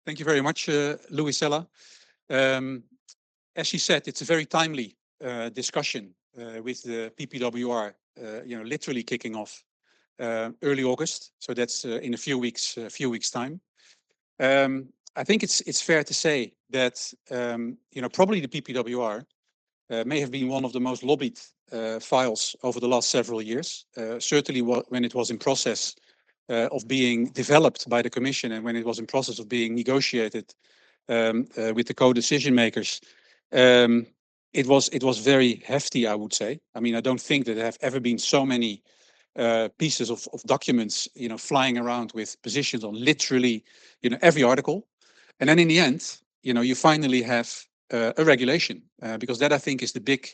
Thank you very much, Louisella. As she said, it's a very timely discussion with the PPWR, literally kicking off early August. So that's in a few weeks time. I think it's fair to say that probably the PPWR may have been one of the most lobbied files over the last several years. Certainly when it was in process of being developed by the Commission and when it was in process of being negotiated with the co-decision makers, it was very hefty, I would say. I mean, I don't think that there have ever been so many pieces of documents, flying around with positions on literally, every article. And then in the end, you finally have a regulation, because that I think is the big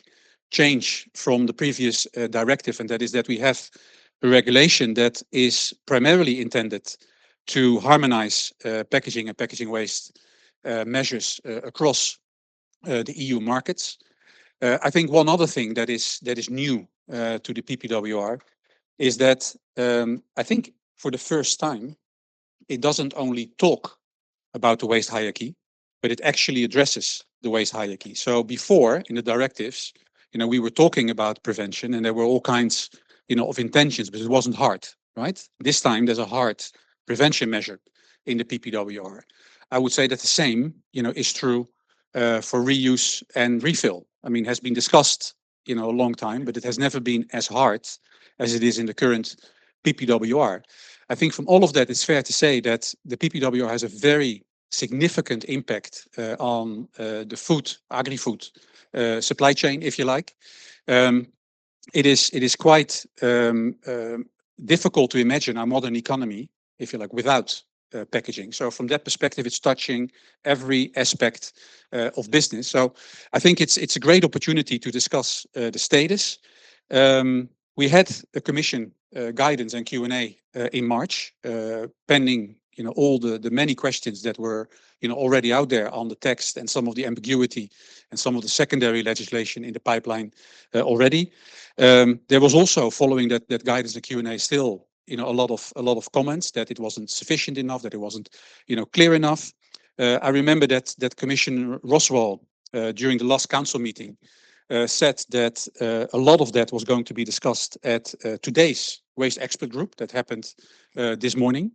change from the previous directive, and that is that we have a regulation that is primarily intended to harmonize packaging and packaging waste measures across the EU markets. I think one other thing that is new to the PPWR is that I think for the first time it doesn't only talk about the waste hierarchy, but it actually addresses the waste hierarchy. So before in the directives, we were talking about prevention and there were all kinds, of intentions, but it wasn't hard, right? This time there's a hard prevention measure in the PPWR. I would say that the same, is true for reuse and refill. I mean, has been discussed, a long time, but it has never been as hard as it is in the current PPWR. I think from all of that, it's fair to say that the PPWR has a very significant impact on the food, agri-food supply chain, if you like. It is quite difficult to imagine our modern economy, if you like, without packaging. So from that perspective, it's touching every aspect of business. So I think it's a great opportunity to discuss the status. We had a Commission guidance and Q&A in March, pending all the many questions that were already out there on the text and some of the ambiguity and some of the secondary legislation in the pipeline already. There was also, following that guidance and Q&A, still a lot of comments that it wasn't sufficient enough, that it wasn't clear enough. I remember that Commissioner Roswell during the last council meeting said that a lot of that was going to be discussed at today's waste expert group that happened this morning.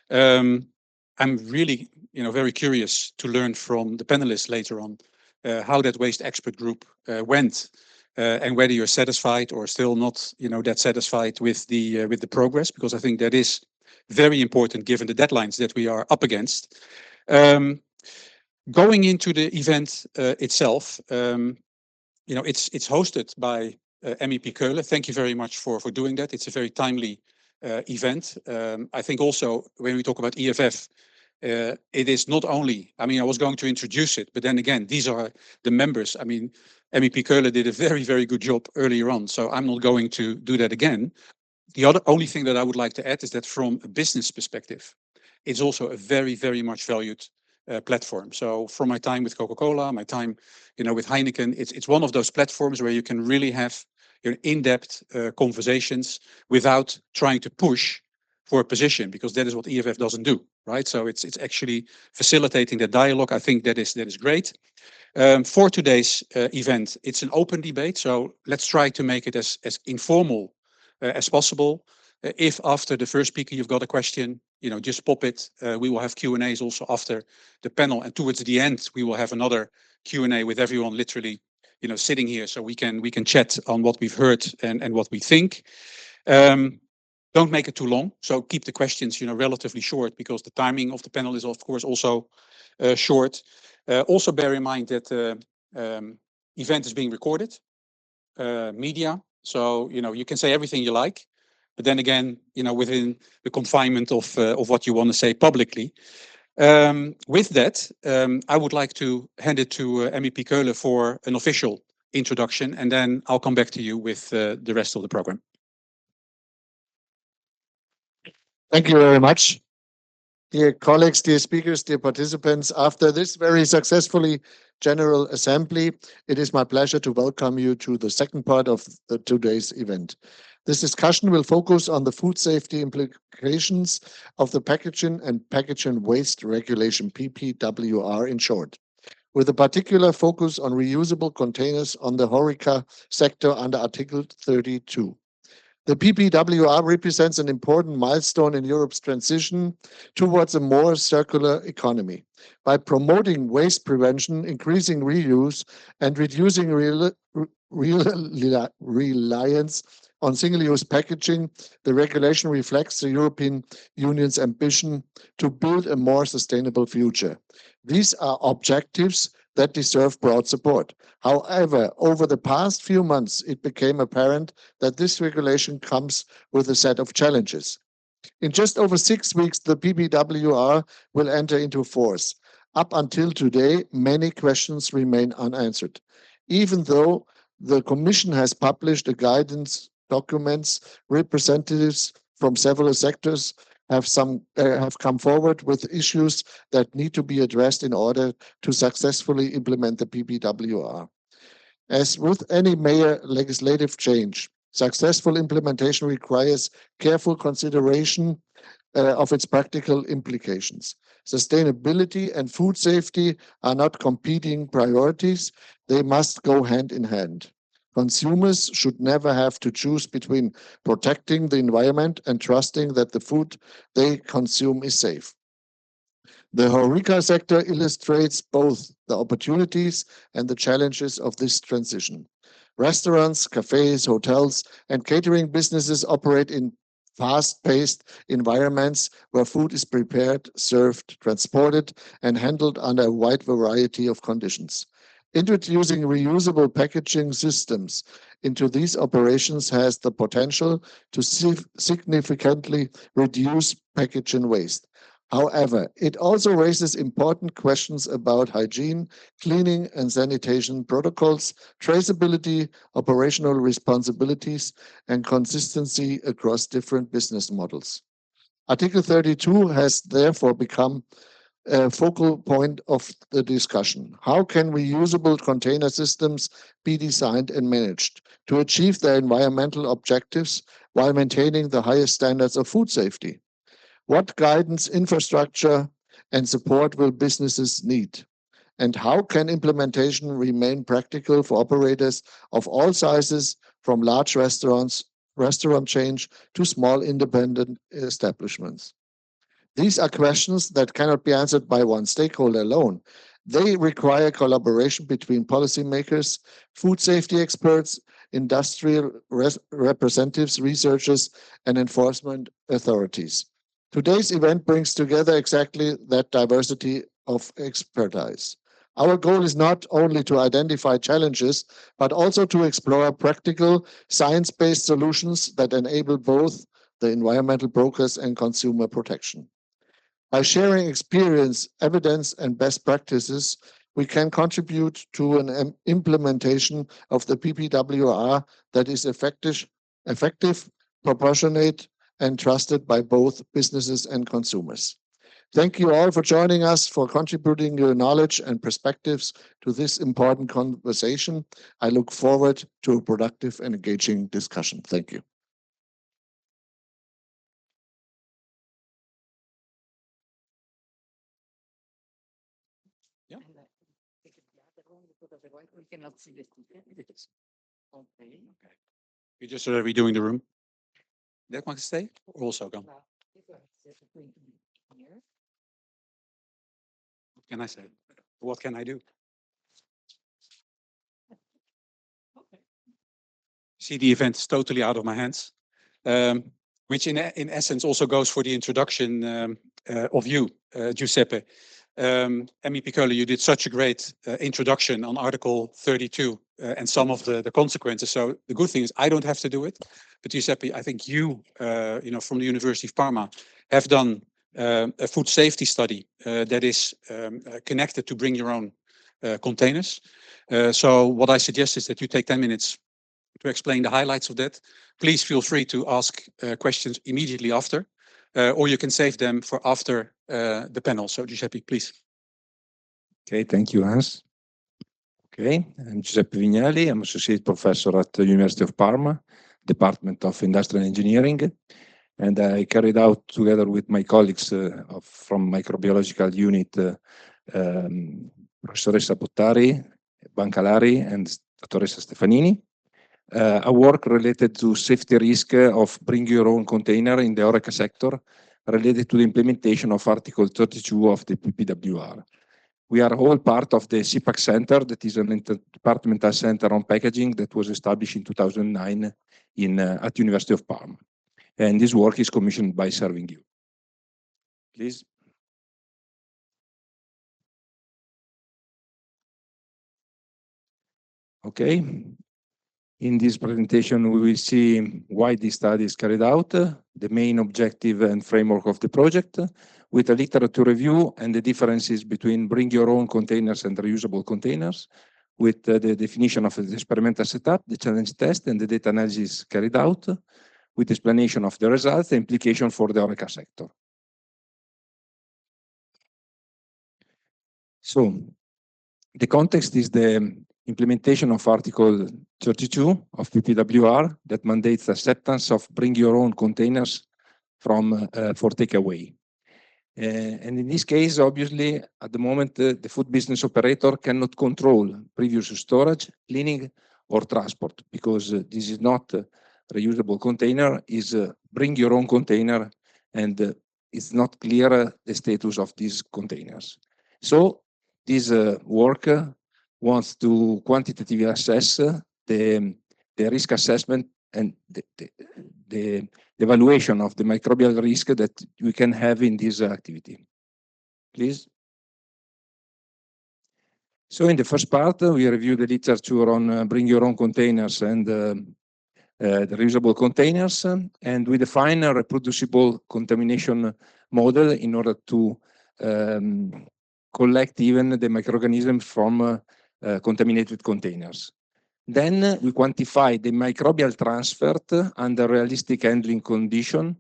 I'm really very curious to learn from the panelists later on how that waste expert group went, and whether you're satisfied or still not that satisfied with the progress, because I think that is very important given the deadlines that we are up against. Going into the event itself, it's hosted by MEP Keulen. Thank you very much for doing that. It's a very timely event. I think also when we talk about EFF, it is not only, I mean, I was going to introduce it, but then again, these are the members. I mean, MEP Keulen did a very, very good job earlier on, so I'm not going to do that again. The only thing that I would like to add is that from a business perspective, it's also a very, very much valued platform. So from my time with Coca-Cola, my time, with Heineken, it's one of those platforms where you can really have in-depth conversations without trying to push for a position, because that is what EFF doesn't do, right? So it's actually facilitating the dialogue. I think that is great. For today's event, it's an open debate, so let's try to make it as informal as possible. If after the first speaker you've got a question, just pop it. We will have Q&As also after the panel, and towards the end we will have another Q&A with everyone literally, sitting here, so we can chat on what we've heard and what we think. Don't make it too long, so keep the questions, relatively short, because the timing of the panel is of course also short. Also bear in mind that the event is being recorded, media, so you can say everything you like, but then again, within the confinement of what you want to say publicly. With that, I would like to hand it to MEP Keulen for an official introduction, and then I'll come back to you with the rest of the program. Thank you very much. Dear colleagues, dear speakers, dear participants, after this very successfully General Assembly, it is my pleasure to welcome you to the second part of today's event. This discussion will focus on the food safety implications of the Packaging and Packaging Waste Regulation, PPWR in short, with a particular focus on reusable containers on the HoReCa sector under Article 32. The PPWR represents an important milestone in Europe's transition towards a more circular economy. By promoting waste prevention, increasing reuse, and reducing reliance on single-use packaging, the regulation reflects the European Union's ambition to build a more sustainable future. These are objectives that deserve broad support. However, over the past few months, it became apparent that this regulation comes with a set of challenges. In just over 6 weeks, the PPWR will enter into force. Up until today, many questions remain unanswered. Even though the Commission has published a guidance documents, representatives from several sectors have come forward with issues that need to be addressed in order to successfully implement the PPWR. As with any major legislative change, successful implementation requires careful consideration of its practical implications. Sustainability and food safety are not competing priorities. They must go hand in hand. Consumers should never have to choose between protecting the environment and trusting that the food they consume is safe. The HoReCa sector illustrates both the opportunities and the challenges of this transition. Restaurants, cafes, hotels, and catering businesses operate in fast-paced environments where food is prepared, served, transported, and handled under a wide variety of conditions. Introducing reusable packaging systems into these operations has the potential to significantly reduce packaging waste. However, it also raises important questions about hygiene, cleaning and sanitation protocols, traceability, operational responsibilities, and consistency across different business models. Article 32 has therefore become a focal point of the discussion. How can reusable container systems be designed and managed to achieve their environmental objectives while maintaining the highest standards of food safety? What guidance, infrastructure, and support will businesses need? And how can implementation remain practical for operators of all sizes, from large restaurant chains to small independent establishments? These are questions that cannot be answered by one stakeholder alone. They require collaboration between policymakers, food safety experts, industrial representatives, researchers, and enforcement authorities. Today's event brings together exactly that diversity of expertise. Our goal is not only to identify challenges, but also to explore practical, science-based solutions that enable both the environmental progress and consumer protection. By sharing experience, evidence, and best practices, we can contribute to an implementation of the PPWR that is effective, proportionate, and trusted by both businesses and consumers. Thank you all for joining us, for contributing your knowledge and perspectives to this important conversation. I look forward to a productive and engaging discussion. Thank you. Okay. You're just redoing the room. That one can stay or also gone? What can I say? What can I do? See, the event is totally out of my hands, which in essence also goes for the introduction of you, Giuseppe. MEP Curler, you did such a great introduction on Article 32 and some of the consequences. So the good thing is I don't have to do it. But Giuseppe, I think you, from the University of Parma, have done a food safety study that is connected to bring your own containers. So what I suggest is that you take 10 minutes to explain the highlights of that. Please feel free to ask questions immediately after, or you can save them for after the panel. So Giuseppe, please. Okay, thank you, Hans. Okay, I'm Giuseppe Vignali. I'm associate professor at the University of Parma. Department of Industrial Engineering. And I carried out together with my colleagues from microbiological unit, Professoressa Bottari, Bancalari, and Dottoressa Stefanini, a work related to safety risk of bring your own container in the HoReCa sector related to the implementation of Article 32 of the PPWR. We are all part of the CPAC Center, that is an interdepartmental center on packaging that was established in 2009 at University of Parma. And this work is commissioned by Serving You. Please. Okay. In this presentation, we will see why this study is carried out, the main objective and framework of the project, with a literature review and the differences between bring your own containers and reusable containers, with the definition of the experimental setup, the challenge test, and the data analysis carried out, with explanation of the results, the implication for the HoReCa sector. So, the context is the implementation of Article 32 of PPWR that mandates acceptance of bring your own containers for takeaway. And in this case, obviously, at the moment, the food business operator cannot control previous storage, cleaning, or transport, because this is not a reusable container, is bring your own container, and it's not clear the status of these containers. So this work wants to quantitatively assess the risk assessment and the evaluation of the microbial risk that we can have in this activity. Please. So in the first part, we review the literature on bring your own containers and the reusable containers, and we define a reproducible contamination model in order to collect even the microorganisms from contaminated containers. Then we quantify the microbial transfer under realistic handling condition,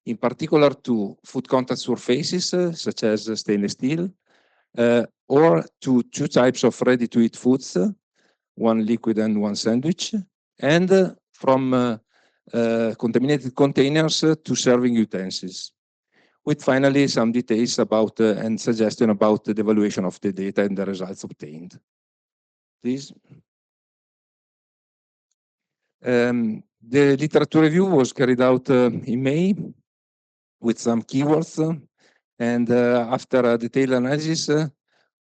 in particular to food contact surfaces, such as stainless steel, or to two types of ready-to-eat foods, one liquid and one sandwich, and from contaminated containers to serving utensils, with finally some details about and suggestion about the evaluation of the data and the results obtained. Please. The literature review was carried out in May with some keywords, and after a detailed analysis,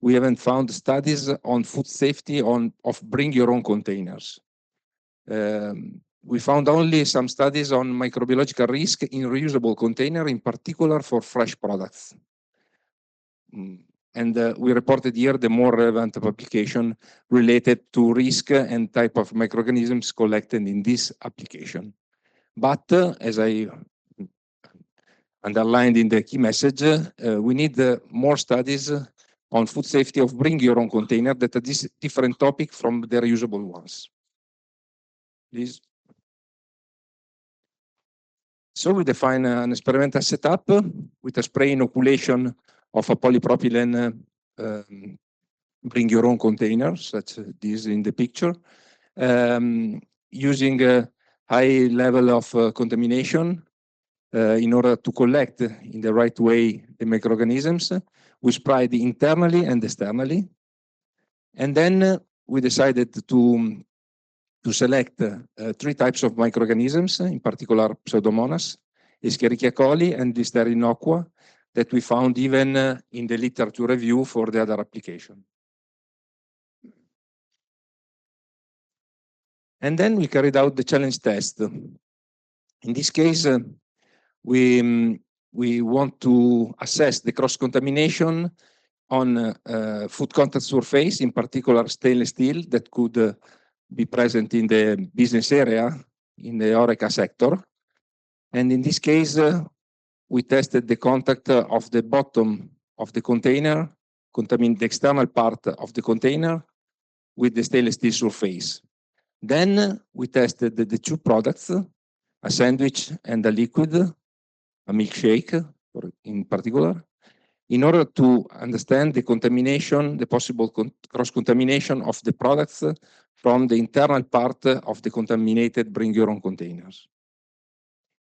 we haven't found studies on food safety of bring your own containers. We found only some studies on microbiological risk in reusable container, in particular for fresh products. And we reported here the more relevant publication related to risk and type of microorganisms collected in this application. But as I underlined in the key message, we need more studies on food safety of bring your own container that are this different topic from the reusable ones. Please. So we define an experimental setup with a spray inoculation of a polypropylene bring your own container, such as this in the picture, using a high level of contamination in order to collect in the right way the microorganisms. We sprayed internally and externally. And then we decided to select three types of microorganisms, in particular Pseudomonas, Escherichia coli, and Listeria innocua, that we found even in the literature review for the other application. And then we carried out the challenge test. In this case, we want to assess the cross-contamination on food contact surface, in particular stainless steel, that could be present in the business area, in the HoReCa sector. And in this case, we tested the contact of the bottom of the container, the external part of the container, with the stainless steel surface. Then we tested the two products, a sandwich and a liquid, a milkshake in particular, in order to understand the contamination, the possible cross-contamination of the products from the internal part of the contaminated bring your own containers.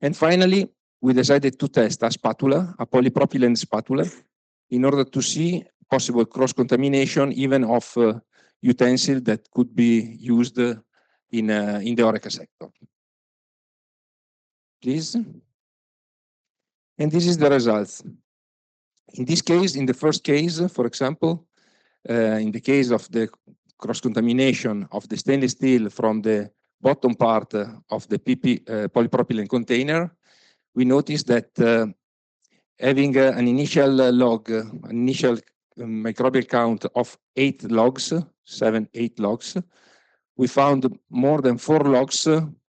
And finally, we decided to test a spatula, a polypropylene spatula, in order to see possible cross-contamination even of utensils that could be used in the HoReCa sector. Please. And this is the results. In this case, in the first case, for example, in the case of the cross-contamination of the stainless steel from the bottom part of the polypropylene container, we noticed that having an initial log, an initial microbial count of 8 logs, 8 logs, we found more than 4 logs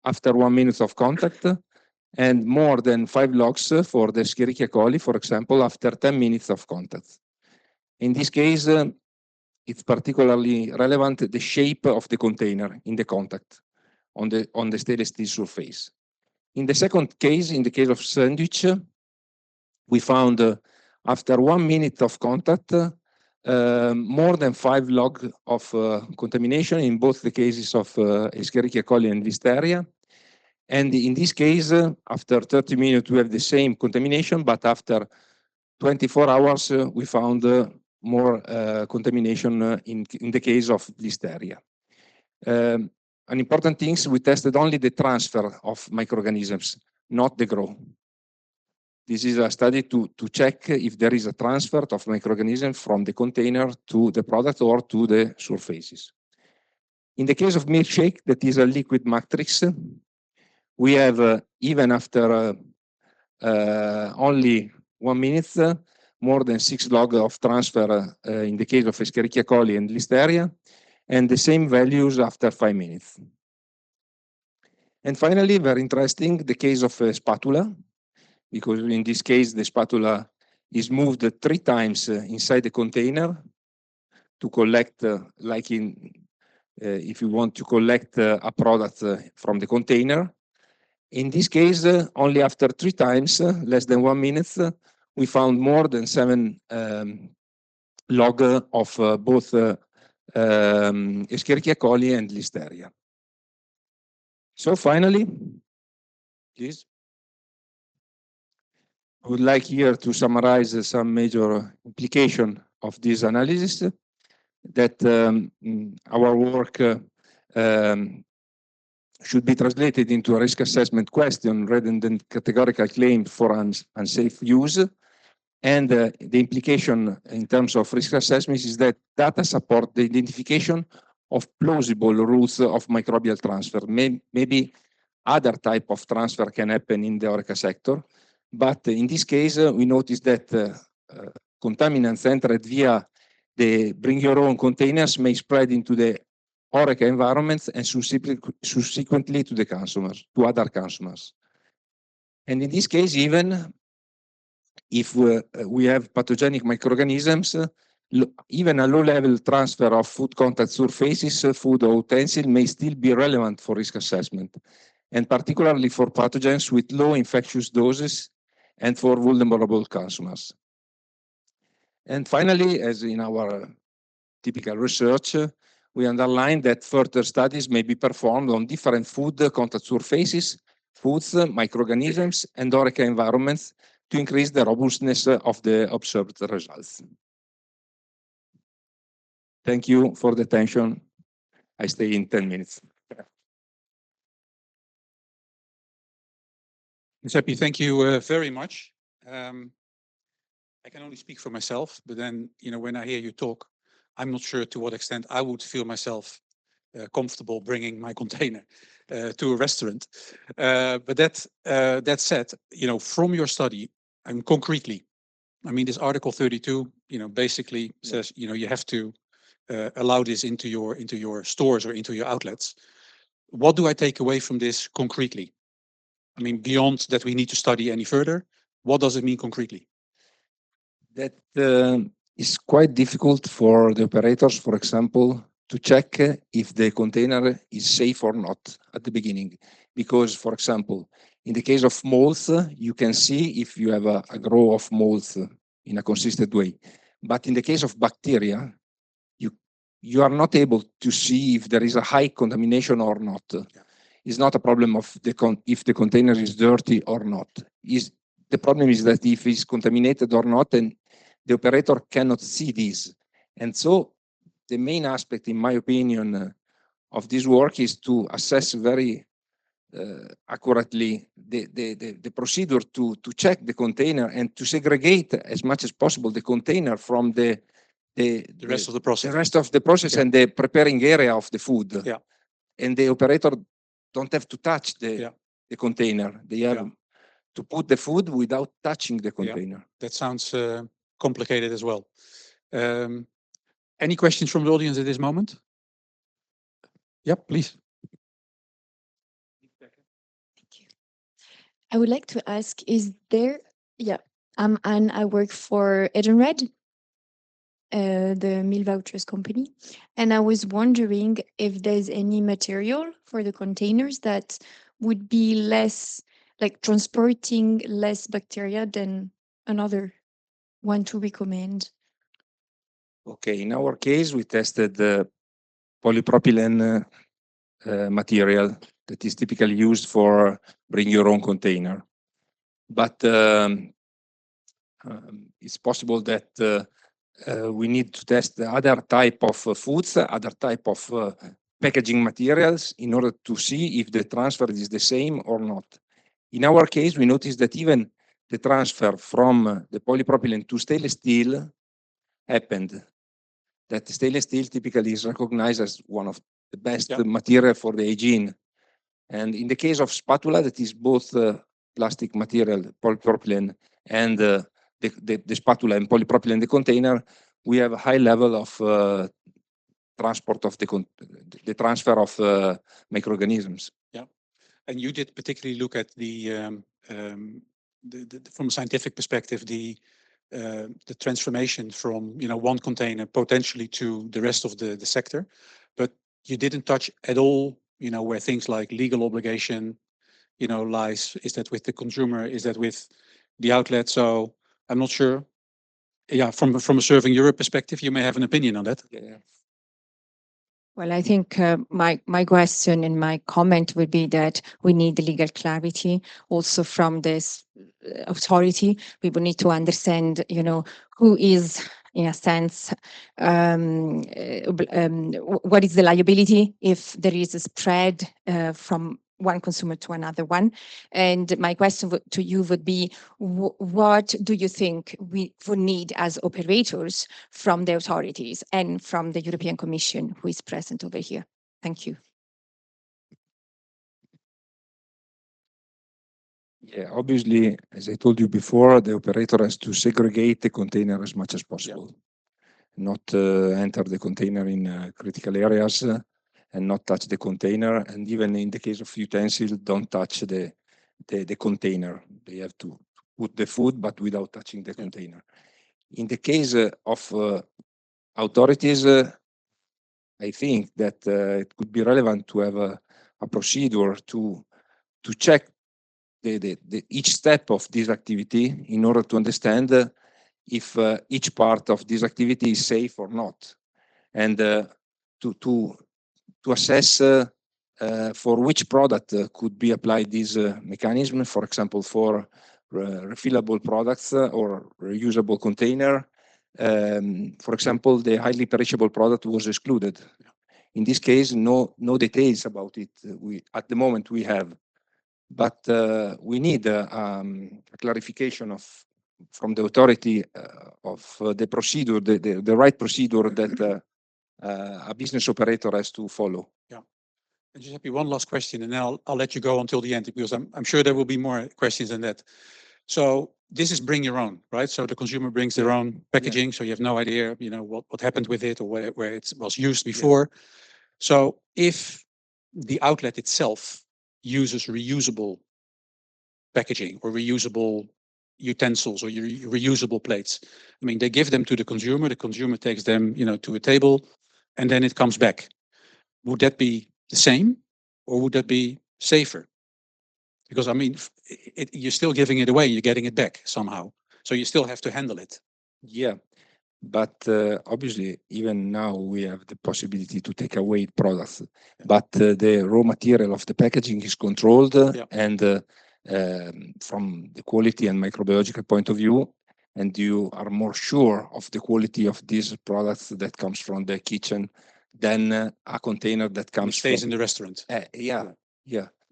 after 1 minute of contact, and more than 5 logs for the Escherichia coli, for example, after 10 minutes of contact. In this case, it's particularly relevant the shape of the container in the contact on the stainless steel surface. In the second case, in the case of sandwich, we found after 1 minute of contact, more than 5 log of contamination in both the cases of Escherichia coli and Listeria. And in this case, after 30 minutes, we have the same contamination, but after 24 hours, we found more contamination in the case of Listeria. An important thing is we tested only the transfer of microorganisms, not the growth. This is a study to check if there is a transfer of microorganisms from the container to the product or to the surfaces. In the case of milkshake, that is a liquid matrix, we have, even after only 1 minute, more than 6 log of transfer in the case of Escherichia coli and Listeria, and the same values after 5 minutes. And finally, very interesting, the case of a spatula, because in this case, the spatula is moved 3 times inside the container to collect, like if you want to collect a product from the container. In this case, only after 3 times, less than 1 minute, we found more than 7 log of both Escherichia coli and Listeria. So finally, please. I would like here to summarize some major implication of this analysis, that our work should be translated into a risk assessment question rather than categorical claim for unsafe use. And the implication in terms of risk assessment is that data support the identification of plausible routes of microbial transfer. Maybe other type of transfer can happen in the HoReCa sector, but in this case, we noticed that contaminants entered via the bring your own containers may spread into the HoReCa environments and subsequently to the consumers, to other consumers. And in this case, even if we have pathogenic microorganisms, even a low-level transfer of food contact surfaces, food or utensil may still be relevant for risk assessment, and particularly for pathogens with low infectious doses and for vulnerable consumers. And finally, as in our typical research, we underline that further studies may be performed on different food contact surfaces, foods, microorganisms, and HoReCa environments to increase the robustness of the observed results. Thank you for the attention. I stay in 10 minutes. Giuseppe, thank you very much. I can only speak for myself, but then, when I hear you talk, I'm not sure to what extent I would feel myself comfortable bringing my container to a restaurant. But that said, from your study, and concretely, I mean, this Article 32, basically says, you have to allow this into your stores or into your outlets. What do I take away from this concretely? I mean, beyond that we need to study any further, what does it mean concretely? That is quite difficult for the operators, for example, to check if the container is safe or not at the beginning. Because, for example, in the case of molds, you can see if you have a growth of molds in a consistent way. But in the case of bacteria, you are not able to see if there is a high contamination or not. It's not a problem of if the container is dirty or not. The problem is that if it's contaminated or not, and the operator cannot see this. And so the main aspect, in my opinion, of this work is to assess very accurately the procedure to check the container and to segregate as much as possible the container from the rest of the process. The rest of the process and the preparing area of the food. Yeah. And the operator don't have to touch the container. They have to put the food without touching the container. That sounds complicated as well. Any questions from the audience at this moment? Yeah, please. Thank you. I would like to ask, is there, and I work for Edenred, the meal vouchers company, and I was wondering if there's any material for the containers that would be less, like transporting less bacteria than another one to recommend. Okay, in our case, we tested the polypropylene material that is typically used for bring your own container. But it's possible that we need to test the other type of foods, other type of packaging materials in order to see if the transfer is the same or not. In our case, we noticed that even the transfer from the polypropylene to stainless steel happened. That stainless steel typically is recognized as one of the best material for the hygiene. And in the case of spatula, that is both plastic material, polypropylene, and the spatula and polypropylene, the container, we have a high level of transport of the transfer of microorganisms. Yeah, and you did particularly look at the from a scientific perspective, the transformation from one container potentially to the rest of the sector, but you didn't touch at all where things like legal obligation lies. Is that with the consumer? Is that with the outlet? So I'm not sure. Yeah, from a Serving Europe perspective, you may have an opinion on that. Yeah. Well, I think my question and my comment would be that we need the legal clarity also from this authority. We would need to understand, who is, in a sense, what is the liability if there is a spread from one consumer to another one. And my question to you would be, what do you think we would need as operators from the authorities and from the European Commission, who is present over here? Thank you. Yeah, obviously, as I told you before, the operator has to segregate the container as much as possible, not enter the container in critical areas, and not touch the container, and even in the case of utensils, don't touch the container. They have to put the food, but without touching the container. In the case of authorities, I think that it could be relevant to have a procedure to check each step of this activity in order to understand if each part of this activity is safe or not, and to assess for which product could be applied this mechanism, for example, for refillable products or reusable container. For example, the highly perishable product was excluded. In this case, no details about it. At the moment we have, but we need a clarification from the authority of the procedure, the right procedure that a business operator has to follow. Yeah. And just have one last question, and then I'll let you go until the end, because I'm sure there will be more questions than that. So this is bring your own, right? So the consumer brings their own packaging, so you have no idea, what happened with it or where it was used before. Yeah. So if the outlet itself uses reusable packaging or reusable utensils or reusable plates, I mean, they give them to the consumer takes them, to a table, and then it comes back. Would that be the same, or would that be safer? Because I mean, you're still giving it away, you're getting it back somehow, so you still have to handle it. Yeah, but obviously, even now we have the possibility to take away products, but the raw material of the packaging is controlled, and from the quality and microbiological point of view, and you are more sure of the quality of these products that comes from the kitchen than a container that comes stays from in the restaurant. Yeah.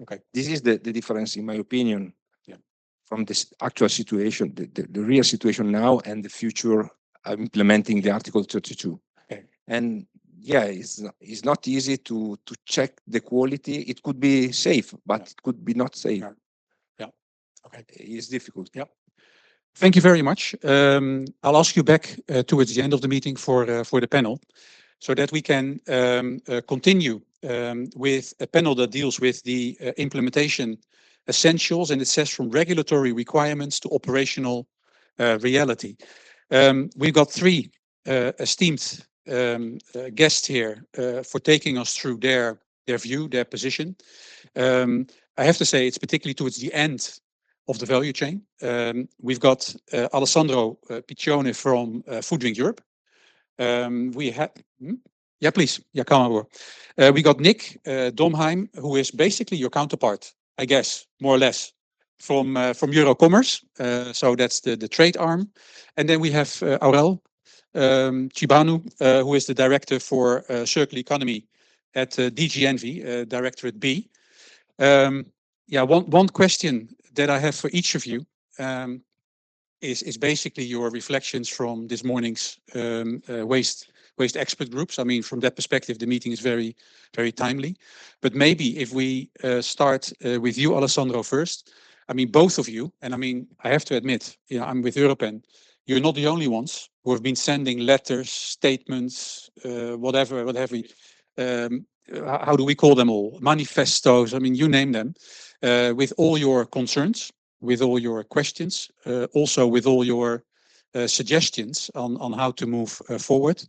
Okay. This is the difference, in my opinion, Yeah. from this actual situation, the real situation now and the future implementing the Article 32. Okay. And yeah, it's not easy to check the quality. It could be safe, but it could be not safe. Yeah. Okay. It's difficult. Yeah. Thank you very much. I'll ask you back towards the end of the meeting for the panel, so that we can continue with a panel that deals with the implementation essentials, and it says from regulatory requirements to operational reality. We've got three esteemed guests here for taking us through their view, their position. I have to say it's particularly towards the end of the value chain. We've got Alessandro Piccione from Food Drink Europe. We have, yeah, please, yeah, come over. We got Nick Domheim, who is basically your counterpart, I guess, more or less, from Eurocommerce. So that's the trade arm. And then we have Aurel Chibanu, who is the director for circular economy at DG Envy, Directorate B. Yeah, one question that I have for each of you is basically your reflections from this morning's waste expert groups. I mean, from that perspective, the meeting is very, very timely. But maybe if we start with you, Alessandro, first. I mean, both of you, and I mean, I have to admit, you know, I'm with Europen. You're not the only ones who have been sending letters, statements, whatever. How do we call them all? Manifestos. I mean, you name them, with all your concerns, with all your questions, also with all your suggestions on how to move forward.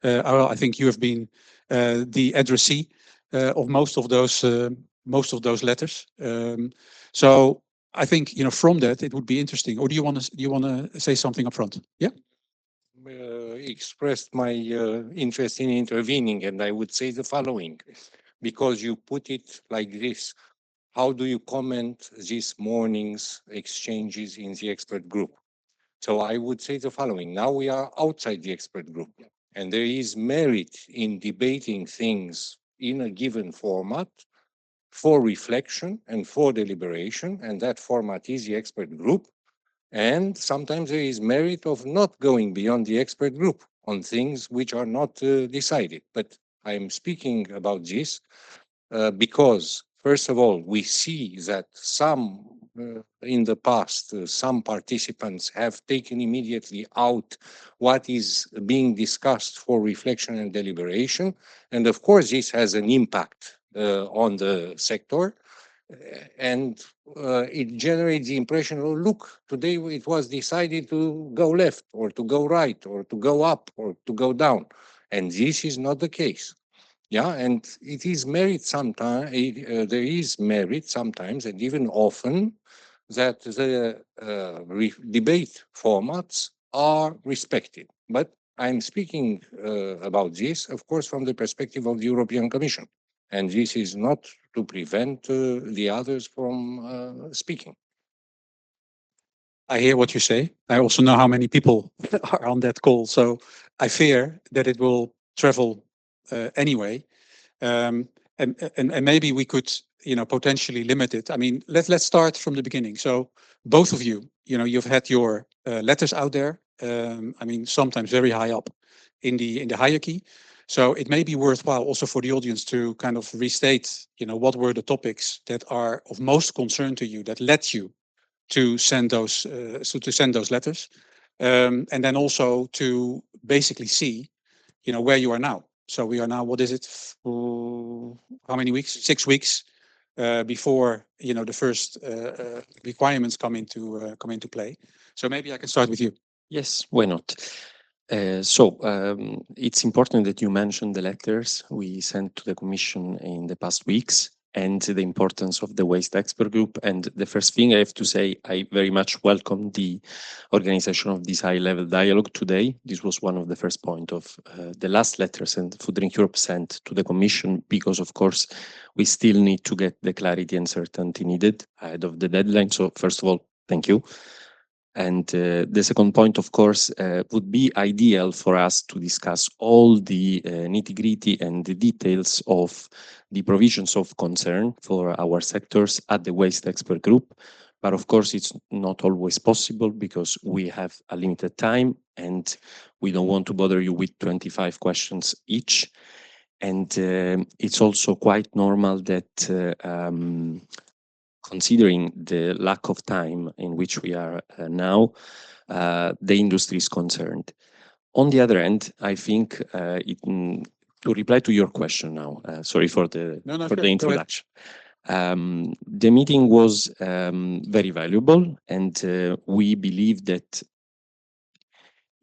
I think you have been the addressee of most of those letters. So I think, you know, from that it would be interesting. Or do you want to say something up front? Yeah. Expressed my interest in intervening, and I would say the following, because you put it like this. How do you comment this morning's exchanges in the expert group? So I would say the following. Now we are outside the expert group, and there is merit in debating things in a given format for reflection and for deliberation, and that format is the expert group. And sometimes there is merit of not going beyond the expert group on things which are not decided. But I'm speaking about this because, first of all, we see that in the past, some participants have taken immediately out what is being discussed for reflection and deliberation. And of course, this has an impact on the sector. And it generates the impression, oh, look, today it was decided to go left or to go right or to go up or to go down. And this is not the case. Yeah, and it is merit sometimes, there is merit sometimes and even often that the debate formats are respected. But I'm speaking about this, of course, from the perspective of the European Commission. And this is not to prevent the others from speaking. I hear what you say. I also know how many people are on that call. So I fear that it will travel anyway. And maybe we could, you know, potentially limit it. I mean, let's start from the beginning. So both of you, you know, you've had your letters out there. I mean, sometimes very high up in the hierarchy. So it may be worthwhile also for the audience to kind of restate, you know, what were the topics that are of most concern to you that led you to send those letters, and then also to basically see, you know, where you are now. So we are now, what is it? How many weeks? 6 weeks before, you know, the first requirements come into play. So maybe I can start with you. Yes, why not? It's important that you mentioned the letters we sent to the Commission in the past weeks. and the importance of the waste expert group. And the first thing I have to say, I very much welcome the organization of this high-level dialogue today. This was one of the first point of the last letters and Food Drink Europe sent to the Commission, because of course we still need to get the clarity and certainty needed ahead of the deadline. So first of all, thank you. And the second point, of course, would be ideal for us to discuss all the nitty-gritty and the details of the provisions of concern for our sectors at the waste expert group. But of course, it's not always possible because we have a limited time and we don't want to bother you with 25 questions each. And it's also quite normal that considering the lack of time in which we are now, the industry is concerned. On the other hand, I think to reply to your question now, sorry for the sure. introduction. The meeting was very valuable, and we believe that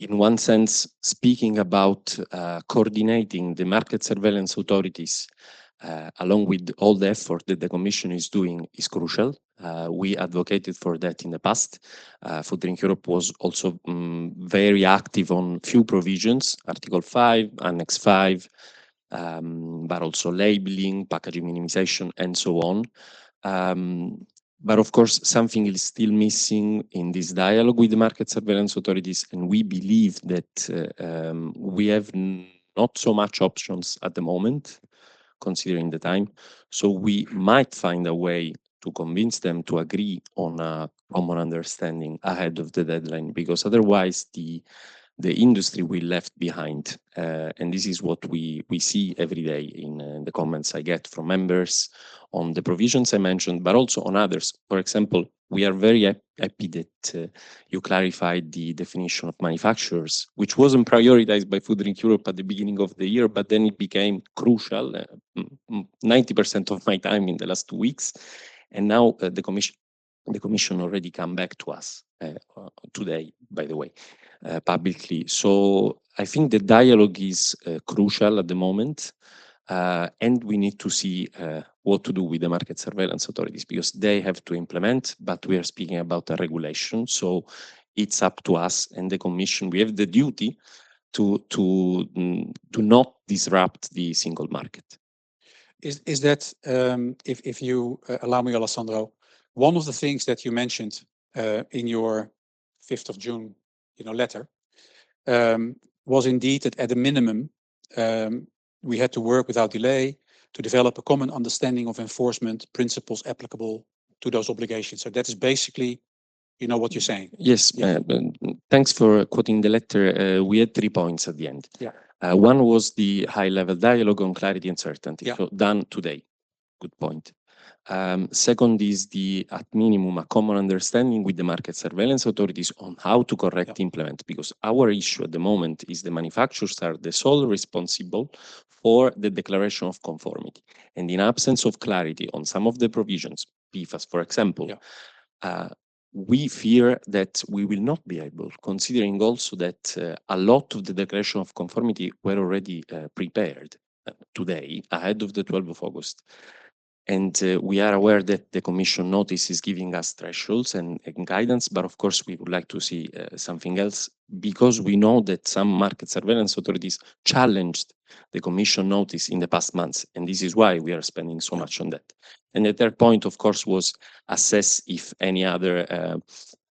in one sense, speaking about coordinating the market surveillance authorities along with all the effort that the Commission is doing is crucial. We advocated for that in the past. Food Drink Europe was also very active on few provisions, Article 5, Annex 5, but also labeling, packaging minimization, and so on. But of course, something is still missing in this dialogue with the market surveillance authorities, and we believe that we have not so much options at the moment, considering the time. So we might find a way to convince them to agree on a common understanding ahead of the deadline, because otherwise the industry will left behind. And this is what we see every day in the comments I get from members on the provisions I mentioned, but also on others. For example, we are very happy that you clarified the definition of manufacturers, which wasn't prioritized by Food Drink Europe at the beginning of the year, but then it became crucial, 90% of my time in the last 2 weeks. And now the Commission already come back to us today, by the way, publicly. So I think the dialogue is crucial at the moment, and we need to see what to do with the market surveillance authorities, because they have to implement, but we are speaking about a regulation. So it's up to us and the Commission. We have the duty to not disrupt the single market. Is that, if you allow me, Alessandro, one of the things that you mentioned in your 5th of June letter was indeed that at a minimum we had to work without delay to develop a common understanding of enforcement principles applicable to those obligations. So that is basically what you're saying. Yes, Yeah. Thanks for quoting the letter. We had 3 points at the end. Yeah. One was the high-level dialogue on clarity and certainty. Yeah. So done today. Good point. Second is at minimum a common understanding with the market surveillance authorities on how to correct implement, because our issue at the moment is the manufacturers are the sole responsible for the declaration of conformity. And in absence of clarity on some of the provisions, PFAS, for example, we fear that we will not be able, considering also that a lot of the declaration of conformity were already prepared today ahead of the 12th of August. And we are aware that the Commission notice is giving us thresholds and guidance, but of course we would like to see something else, because we know that some market surveillance authorities challenged the Commission notice in the past months, and this is why we are spending so much on that. And the third point, of course, was assess if any other,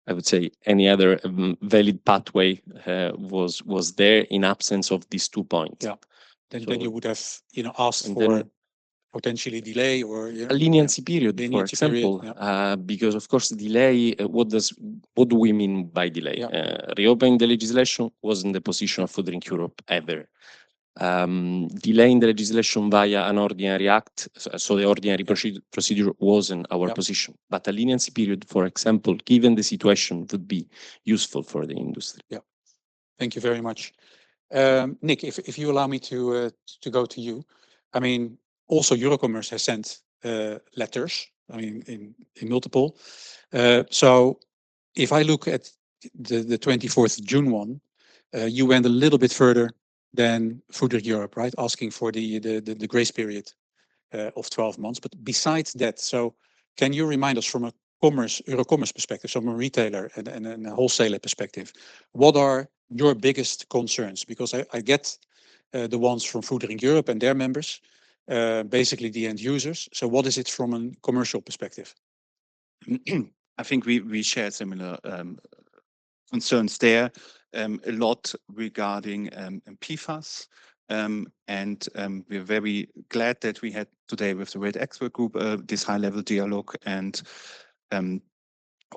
I would say, any other valid pathway was there in absence of these 2 points. Yeah. Then you would have, asked for potentially delay or a leniency period, for example, because of course delay. What do we mean by delay? Reopening the legislation wasn't the position of Food Drink Europe ever. Delaying the legislation via an ordinary act, so the ordinary procedure wasn't our position. But a leniency period, for example, given the situation, would be useful for the industry. Yeah, thank you very much, Nick. If you allow me to go to you, I mean, also Eurocommerce has sent letters. I mean, in multiple. So if I look at the 24th of June one, you went a little bit further than Food Drink Europe, right? Asking for the grace period. of 12 months. But besides that, so can you remind us from a Eurocommerce perspective, so from a retailer and a wholesaler perspective, what are your biggest concerns? Because I get the ones from Food Drink Europe and their members, basically the end users. So what is it from a commercial perspective? I think we share similar concerns there, a lot regarding PFAS. And we're very glad that we had today with the Red Expert Group this high-level dialogue, and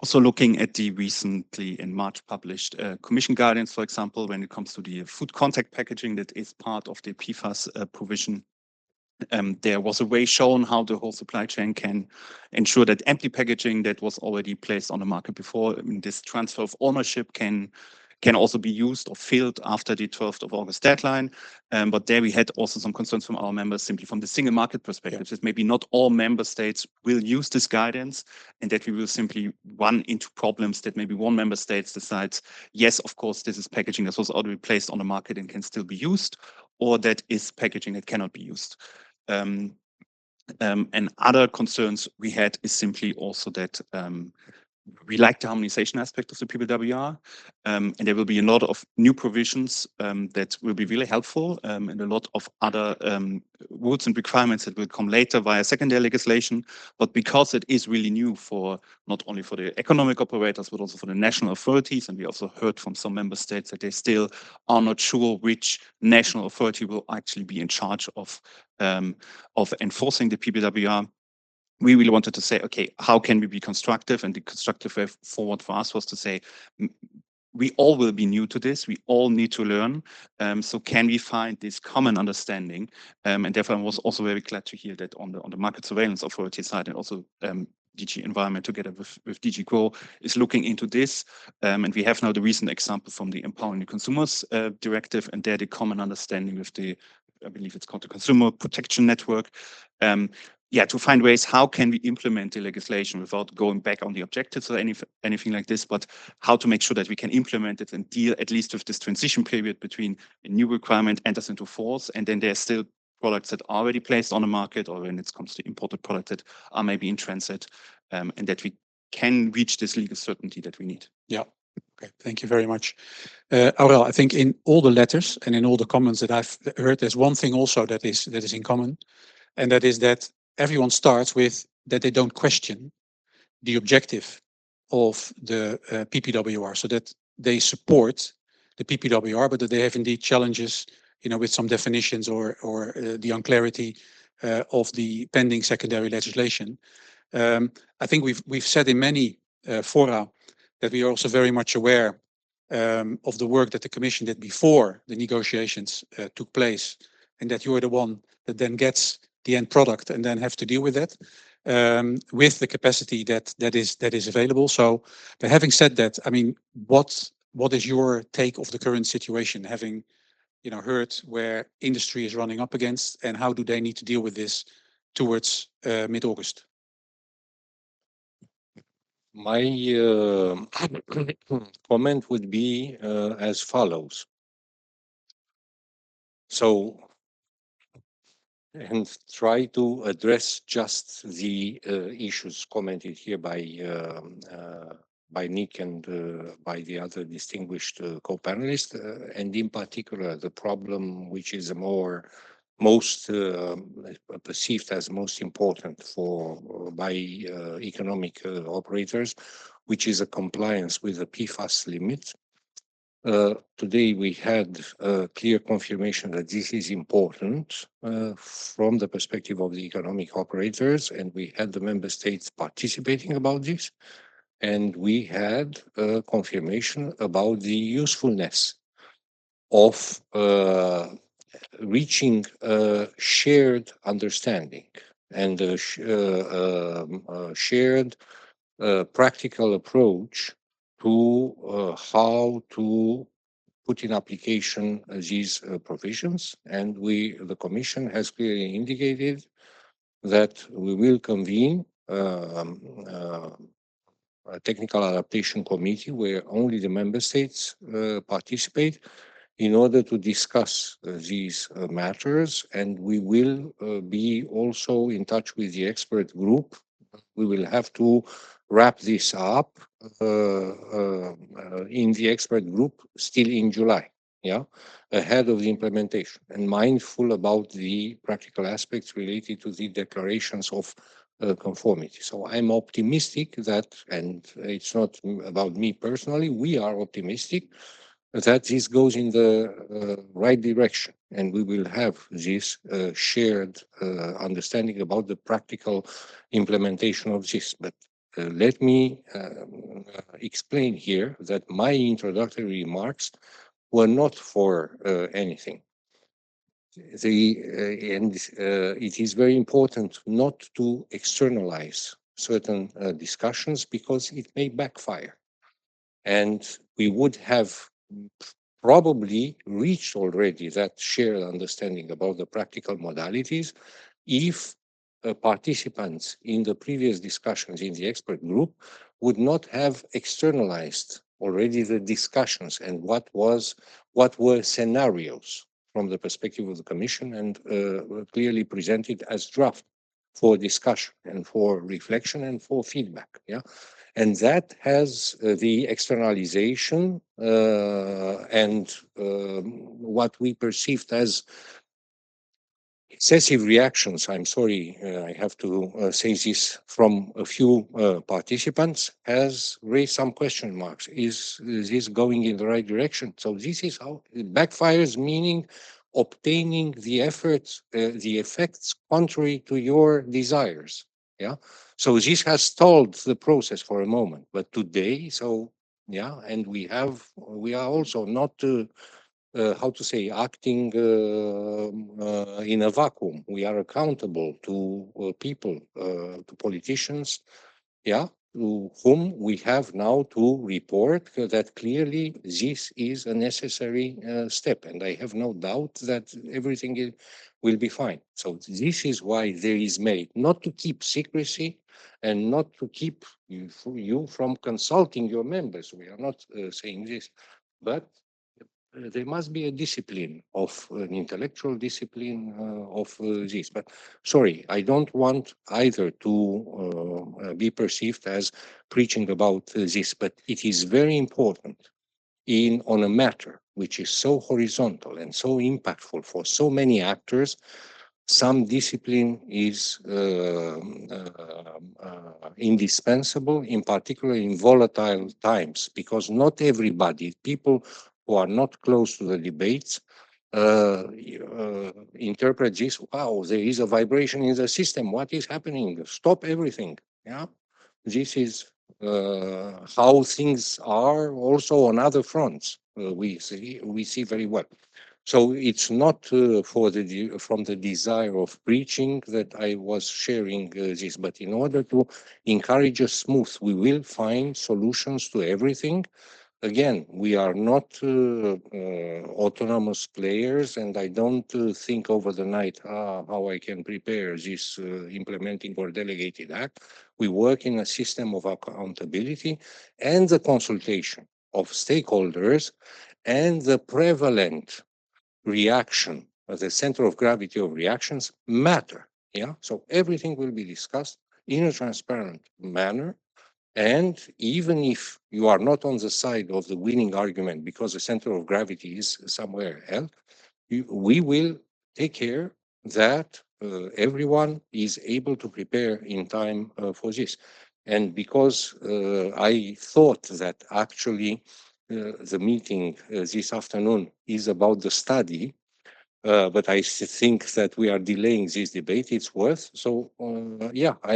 also looking at the recently in March published Commission guidance, for example, when it comes to the food contact packaging that is part of the PFAS provision. There was a way shown how the whole supply chain can ensure that empty packaging that was already placed on the market before, this transfer of ownership can also be used or filled after the 12th of August deadline. But there we had also some concerns from our members simply from the single market perspective, that maybe not all member states will use this guidance, and that we will simply run into problems that maybe one member state decides, yes, of course, this is packaging that was already placed on the market and can still be used, or that is packaging that cannot be used. And other concerns we had is simply also that we like the harmonization aspect of the PPWR, and there will be a lot of new provisions that will be really helpful, and a lot of other rules and requirements that will come later via secondary legislation. But because it is really new for not only for the economic operators, but also for the national authorities, and we also heard from some member states that they still are not sure which national authority will actually be in charge of enforcing the PPWR. We really wanted to say, okay, how can we be constructive? And the constructive way forward for us was to say, we all will be new to this. We all need to learn. So can we find this common understanding? And therefore, I was also very glad to hear that on the market surveillance authority side, and also DG Environment together with DG Grow is looking into this. And we have now the recent example from the Empowering the Consumers Directive, and there the common understanding with the, I believe it's called the Consumer Protection Network. To find ways how can we implement the legislation without going back on the objectives or anything like this, but how to make sure that we can implement it and deal at least with this transition period between a new requirement enters into force, and then there's still products that are already placed on the market, or when it comes to imported products that are maybe in transit, and that we can reach this legal certainty that we need. Yeah. Okay, thank you very much. Aurel, I think in all the letters and in all the comments that I've heard, there's one thing also that is in common, and that is that everyone starts with that they don't question the objective of the PPWR, so that they support the PPWR, but that they have indeed challenges, with some definitions or the unclarity of the pending secondary legislation. I think we've said in many fora that we are also very much aware of the work that the Commission did before the negotiations took place, and that you are the one that then gets the end product and then have to deal with that with the capacity that is available. So, but having said that, I mean, what is your take of the current situation, having heard where industry is running up against, and how do they need to deal with this towards mid-August? My comment would be as follows. So, and try to address just the issues commented here by Nick and by the other distinguished co-panelists, and in particular the problem which is most perceived as most important by economic operators, which is a compliance with the PFAS limit. Today we had a clear confirmation that this is important from the perspective of the economic operators, and we had the member states participating about this, and we had a confirmation about the usefulness of reaching a shared understanding and a shared practical approach to how to put in application these provisions. And the Commission has clearly indicated that we will convene a technical adaptation committee where only the member states participate, in order to discuss these matters, and we will be also in touch with the expert group. We will have to wrap this up in the expert group still in July, yeah, ahead of the implementation, and mindful about the practical aspects related to the declarations of conformity. So I'm optimistic that, and it's not about me personally, we are optimistic that this goes in the right direction, and we will have this shared understanding about the practical implementation of this. But let me explain here that my introductory remarks were not for anything. It is very important not to externalize certain discussions because it may backfire. And we would have probably reached already that shared understanding about the practical modalities if participants in the previous discussions in the expert group would not have externalized already the discussions and what were scenarios from the perspective of the Commission and clearly presented as draft for discussion and for reflection and for feedback. Yeah. And that has the externalization and what we perceived as excessive reactions. I'm sorry, I have to say this from a few participants, has raised some question marks. Is this going in the right direction? So this is how it backfires, meaning obtaining the efforts, the effects contrary to your desires. Yeah. So this has stalled the process for a moment, but today, so yeah, and we are also not how to say, acting in a vacuum. We are accountable to people, to politicians, yeah, to whom we have now to report that clearly this is a necessary step. And I have no doubt that everything will be fine. So this is why there is merit, not to keep secrecy and not to keep you from consulting your members. We are not saying this, but there must be a discipline of an intellectual discipline of this. But sorry, I don't want either to be perceived as preaching about this, but it is very important on a matter which is so horizontal and so impactful for so many actors. Some discipline is indispensable, in particular in volatile times, because not everybody, people who are not close to the debates, interpret this, wow, there is a vibration in the system. What is happening? Stop everything. Yeah, this is how things are also on other fronts. We see very well. So it's not from the desire of preaching that I was sharing this, but in order to encourage a smooth, we will find solutions to everything. Again, we are not autonomous players, and I don't think over the night how I can prepare this implementing or delegated act. We work in a system of accountability and the consultation of stakeholders and the prevalent reaction, the center of gravity of reactions matter. Yeah, so everything will be discussed in a transparent manner. And even if you are not on the side of the winning argument because the center of gravity is somewhere else, we will take care that everyone is able to prepare in time for this. And because I thought that actually the meeting this afternoon is about the study, but I think that we are delaying this debate. It's worth. So yeah, I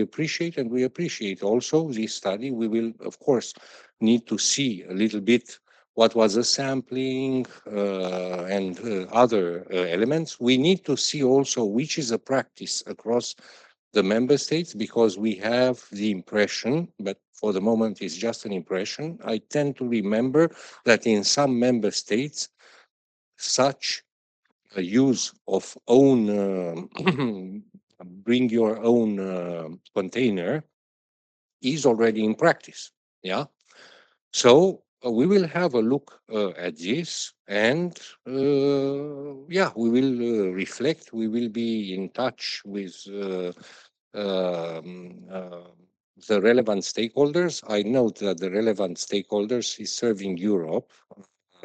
appreciate, and we appreciate also this study. We will, of course, need to see a little bit what was the sampling and other elements. We need to see also which is a practice across the member states, because we have the impression, but for the moment it's just an impression. I tend to remember that in some member states, such a use of own bring your own container is already in practice. Yeah. So we will have a look at this, and yeah, we will reflect. We will be in touch with the relevant stakeholders. I note that the relevant stakeholders is Serving Europe,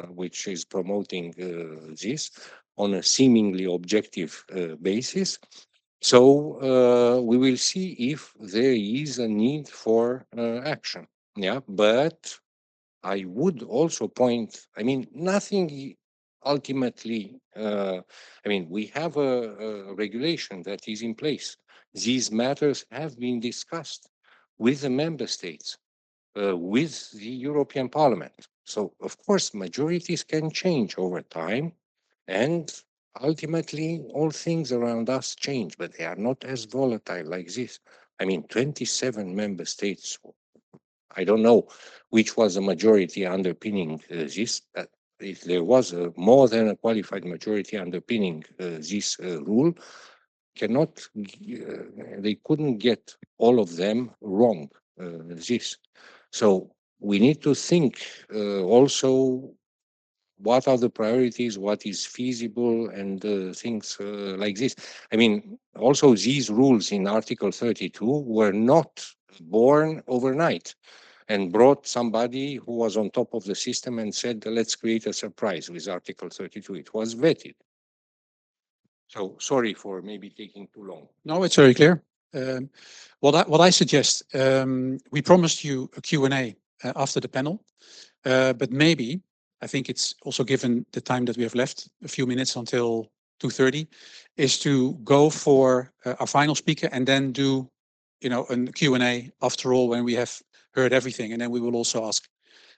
which is promoting this on a seemingly objective basis. So we will see if there is a need for action. Yeah, but I would also point, I mean, nothing ultimately, I mean, we have a regulation that is in place. These matters have been discussed with the member states, with the European Parliament. So, of course, majorities can change over time, and ultimately, all things around us change, but they are not as volatile like this. I mean, 27 member states, I don't know which was the majority underpinning this. If there was more than a qualified majority underpinning this rule, they couldn't get all of them wrong. This, so we need to think also what are the priorities, what is feasible, and things like this. I mean, also these rules in Article 32 were not born overnight and brought somebody who was on top of the system and said, let's create a surprise with Article 32. It was vetted. So sorry for maybe taking too long. No, it's very clear. What I suggest, we promised you a Q&A after the panel, but maybe, I think it's also given the time that we have left, a few minutes until 2:30, is to go for our final speaker and then do, a Q&A after all when we have heard everything, and then we will also ask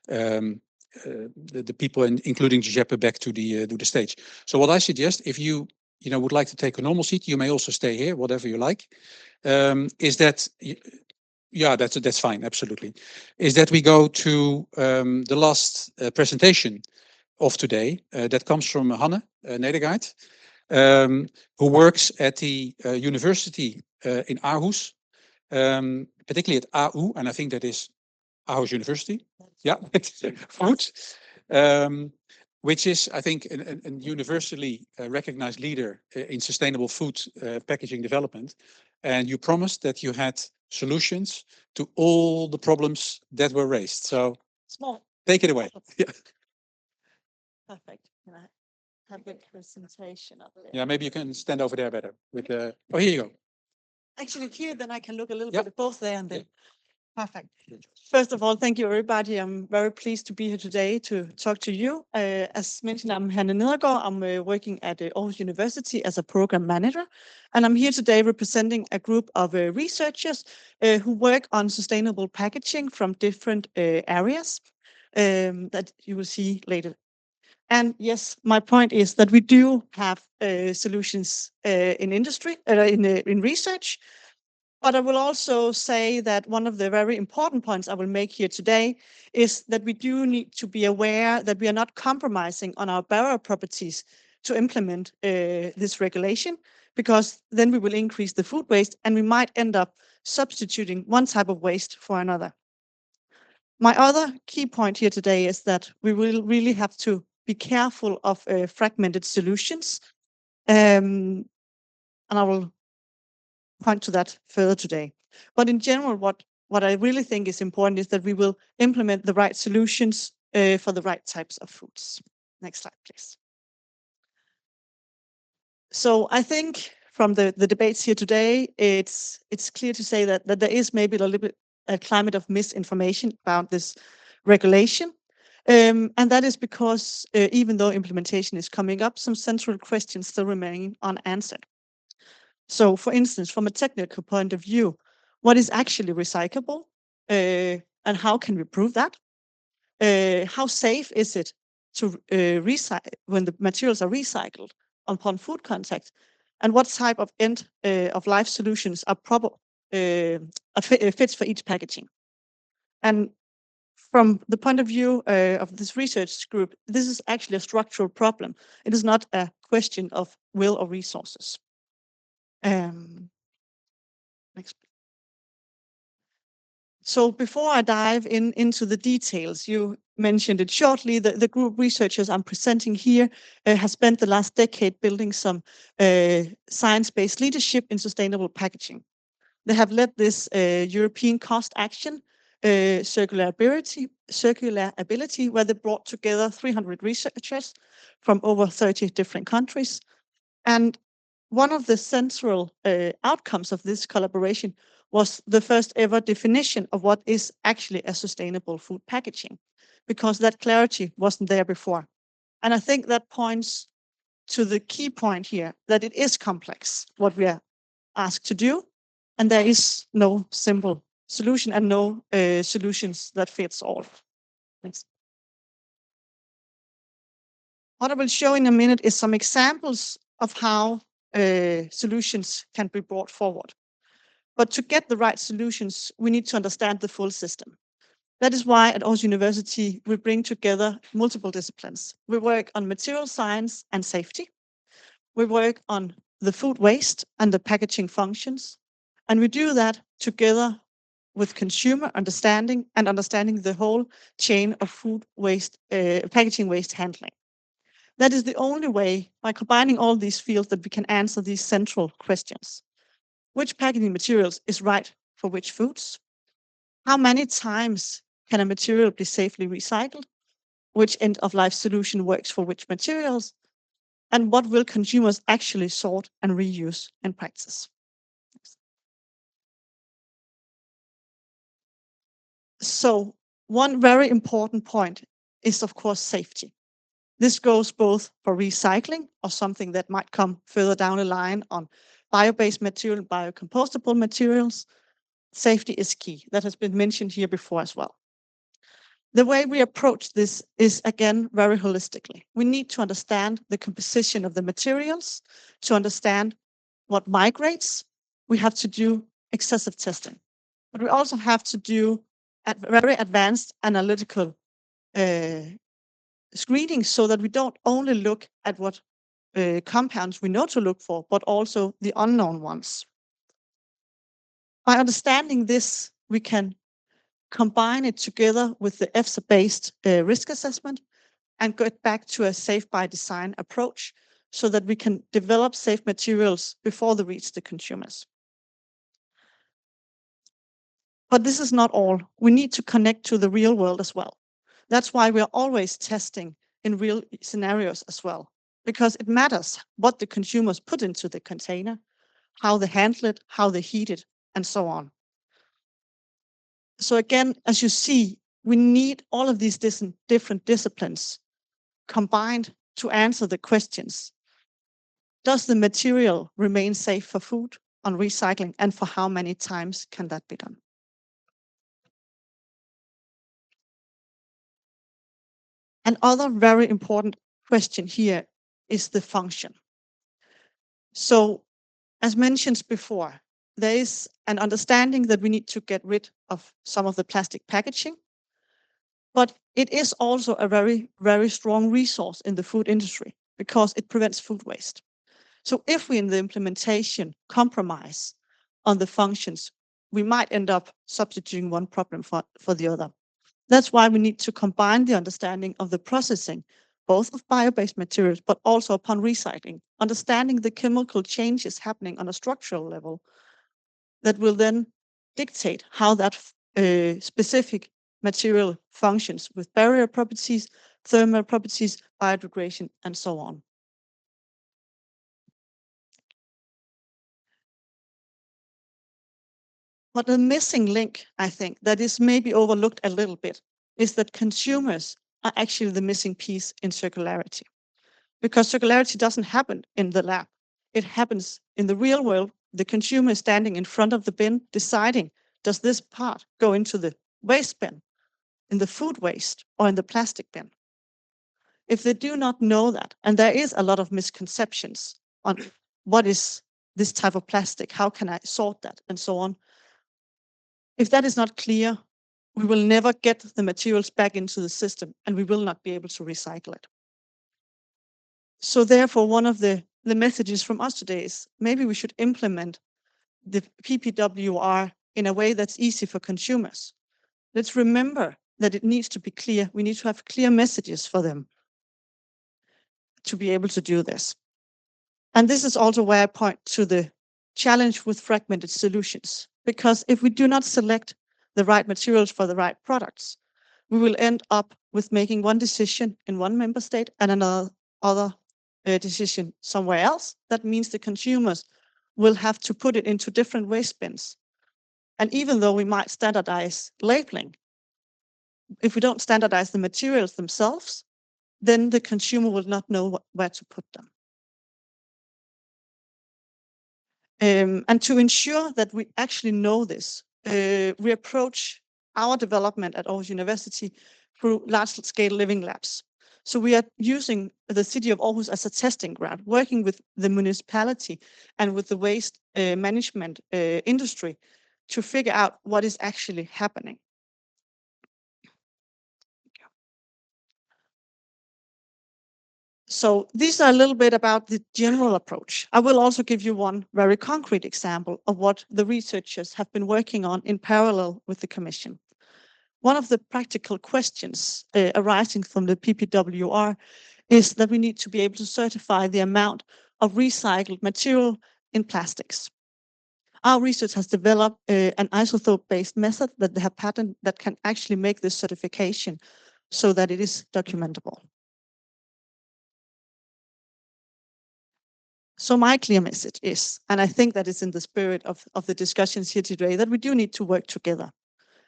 the people, including Giuseppe, back to the stage. So what I suggest, if you would like to take a normal seat, you may also stay here, whatever you like. Is that, yeah, that's fine, absolutely. Is that we go to the last presentation of today that comes from Hanne Nedergaard, who works at the university in Aarhus, particularly at AU, and I think that is Aarhus University. Yeah, food. Which is, I think, a universally recognized leader in sustainable food packaging development. And you promised that you had solutions to all the problems that were raised. So take it away. Yeah. Perfect. Can I have the presentation up there? Yeah, maybe you can stand over there better. With the oh, here you go. Actually, here, then I can look a little Yep. bit both there and there. Yep. Perfect. First of all, thank you, everybody. I'm very pleased to be here today to talk to you. As mentioned, I'm Hanne Nedergaard. I'm working at Aarhus University as a program manager. And I'm here today representing a group of researchers who work on sustainable packaging from different areas that you will see later. And yes, my point is that we do have solutions in industry, in research. But I will also say that one of the very important points I will make here today is that we do need to be aware that we are not compromising on our barrier properties to implement this regulation, because then we will increase the food waste and we might end up substituting one type of waste for another. My other key point here today is that we will really have to be careful of fragmented solutions. And I will point to that further today. But in general, what I really think is important is that we will implement the right solutions for the right types of foods. Next slide, please. So I think from the debates here today, it's clear to say that there is maybe a little bit a climate of misinformation about this regulation. And that is because even though implementation is coming up, some central questions still remain unanswered. So, for instance, from a technical point of view, what is actually recyclable and how can we prove that? How safe is it to recycle when the materials are recycled upon food contact? And what type of end of life solutions are proper fits for each packaging? And from the point of view of this research group, this is actually a structural problem. It is not a question of will or resources. Next. So before I dive into the details, you mentioned it shortly. The group researchers I'm presenting here has spent the last decade building some science-based leadership in sustainable packaging. They have led this European cost action, circular ability, where they brought together 300 researchers from over 30 different countries. And one of the central outcomes of this collaboration was the first ever definition of what is actually a sustainable food packaging, because that clarity wasn't there before. And I think that points to the key point here, that it is complex, what we are asked to do, and there is no simple solution and no solutions that fits all. Thanks. What I will show in a minute is some examples of how solutions can be brought forward. But to get the right solutions, we need to understand the full system. That is why at Aarhus University, we bring together multiple disciplines. We work on material science and safety. We work on the food waste and the packaging functions. And we do that together with consumer understanding and understanding the whole chain of food waste, packaging waste handling. That is the only way, by combining all these fields, that we can answer these central questions. Which packaging materials is right for which foods? How many times can a material be safely recycled? Which end-of-life solution works for which materials? And what will consumers actually sort and reuse in practice? So one very important point is, of course, safety. This goes both for recycling or something that might come further down the line on bio-based material, biocompostable materials. Safety is key. That has been mentioned here before as well. The way we approach this is, again, very holistically. We need to understand the composition of the materials. To understand what migrates, we have to do excessive testing. But we also have to do very advanced analytical screening, so that we don't only look at what compounds we know to look for, but also the unknown ones. By understanding this, we can combine it together with the EFSA-based risk assessment and get back to a safe by design approach, so that we can develop safe materials before they reach the consumers. But this is not all. We need to connect to the real world as well. That's why we are always testing in real scenarios as well, because it matters what the consumers put into the container, how they handle it, how they heat it, and so on. So again, as you see, we need all of these different disciplines combined to answer the questions. Does the material remain safe for food, on recycling, and for how many times can that be done? Another very important question here is the function. So, as mentioned before, there is an understanding that we need to get rid of some of the plastic packaging, but it is also a very, very strong resource in the food industry because it prevents food waste. So if we in the implementation compromise on the functions, we might end up substituting one problem for the other. That's why we need to combine the understanding of the processing, both of bio-based materials, but also upon recycling, understanding the chemical changes happening on a structural level that will then dictate how that specific material functions with barrier properties, thermal properties, biodegradation, and so on. But the missing link, I think, that is maybe overlooked a little bit, is that consumers are actually the missing piece in circularity. Because circularity doesn't happen in the lab. It happens in the real world. The consumer is standing in front of the bin deciding, does this part go into the waste bin, in the food waste, or in the plastic bin? If they do not know that, and there is a lot of misconceptions on what is this type of plastic, how can I sort that, and so on. If that is not clear, we will never get the materials back into the system, and we will not be able to recycle it. So therefore, one of the messages from us today is maybe we should implement the PPWR in a way that's easy for consumers. Let's remember that it needs to be clear. We need to have clear messages for them to be able to do this. And this is also where I point to the challenge with fragmented solutions, because if we do not select the right materials for the right products, we will end up with making one decision in one member state and another decision somewhere else. That means the consumers will have to put it into different waste bins. And even though we might standardize labeling, if we don't standardize the materials themselves, then the consumer will not know where to put them. And to ensure that we actually know this, we approach our development at Aarhus University through large-scale living labs. So we are using the city of Aarhus as a testing ground, working with the municipality and with the waste management industry to figure out what is actually happening. So these are a little bit about the general approach. I will also give you one very concrete example of what the researchers have been working on in parallel with the Commission. One of the practical questions arising from the PPWR is that we need to be able to certify the amount of recycled material in plastics. Our research has developed an isotope-based method that they have patented that can actually make this certification so that it is documentable. So my clear message is, and I think that is in the spirit of the discussions here today, that we do need to work together.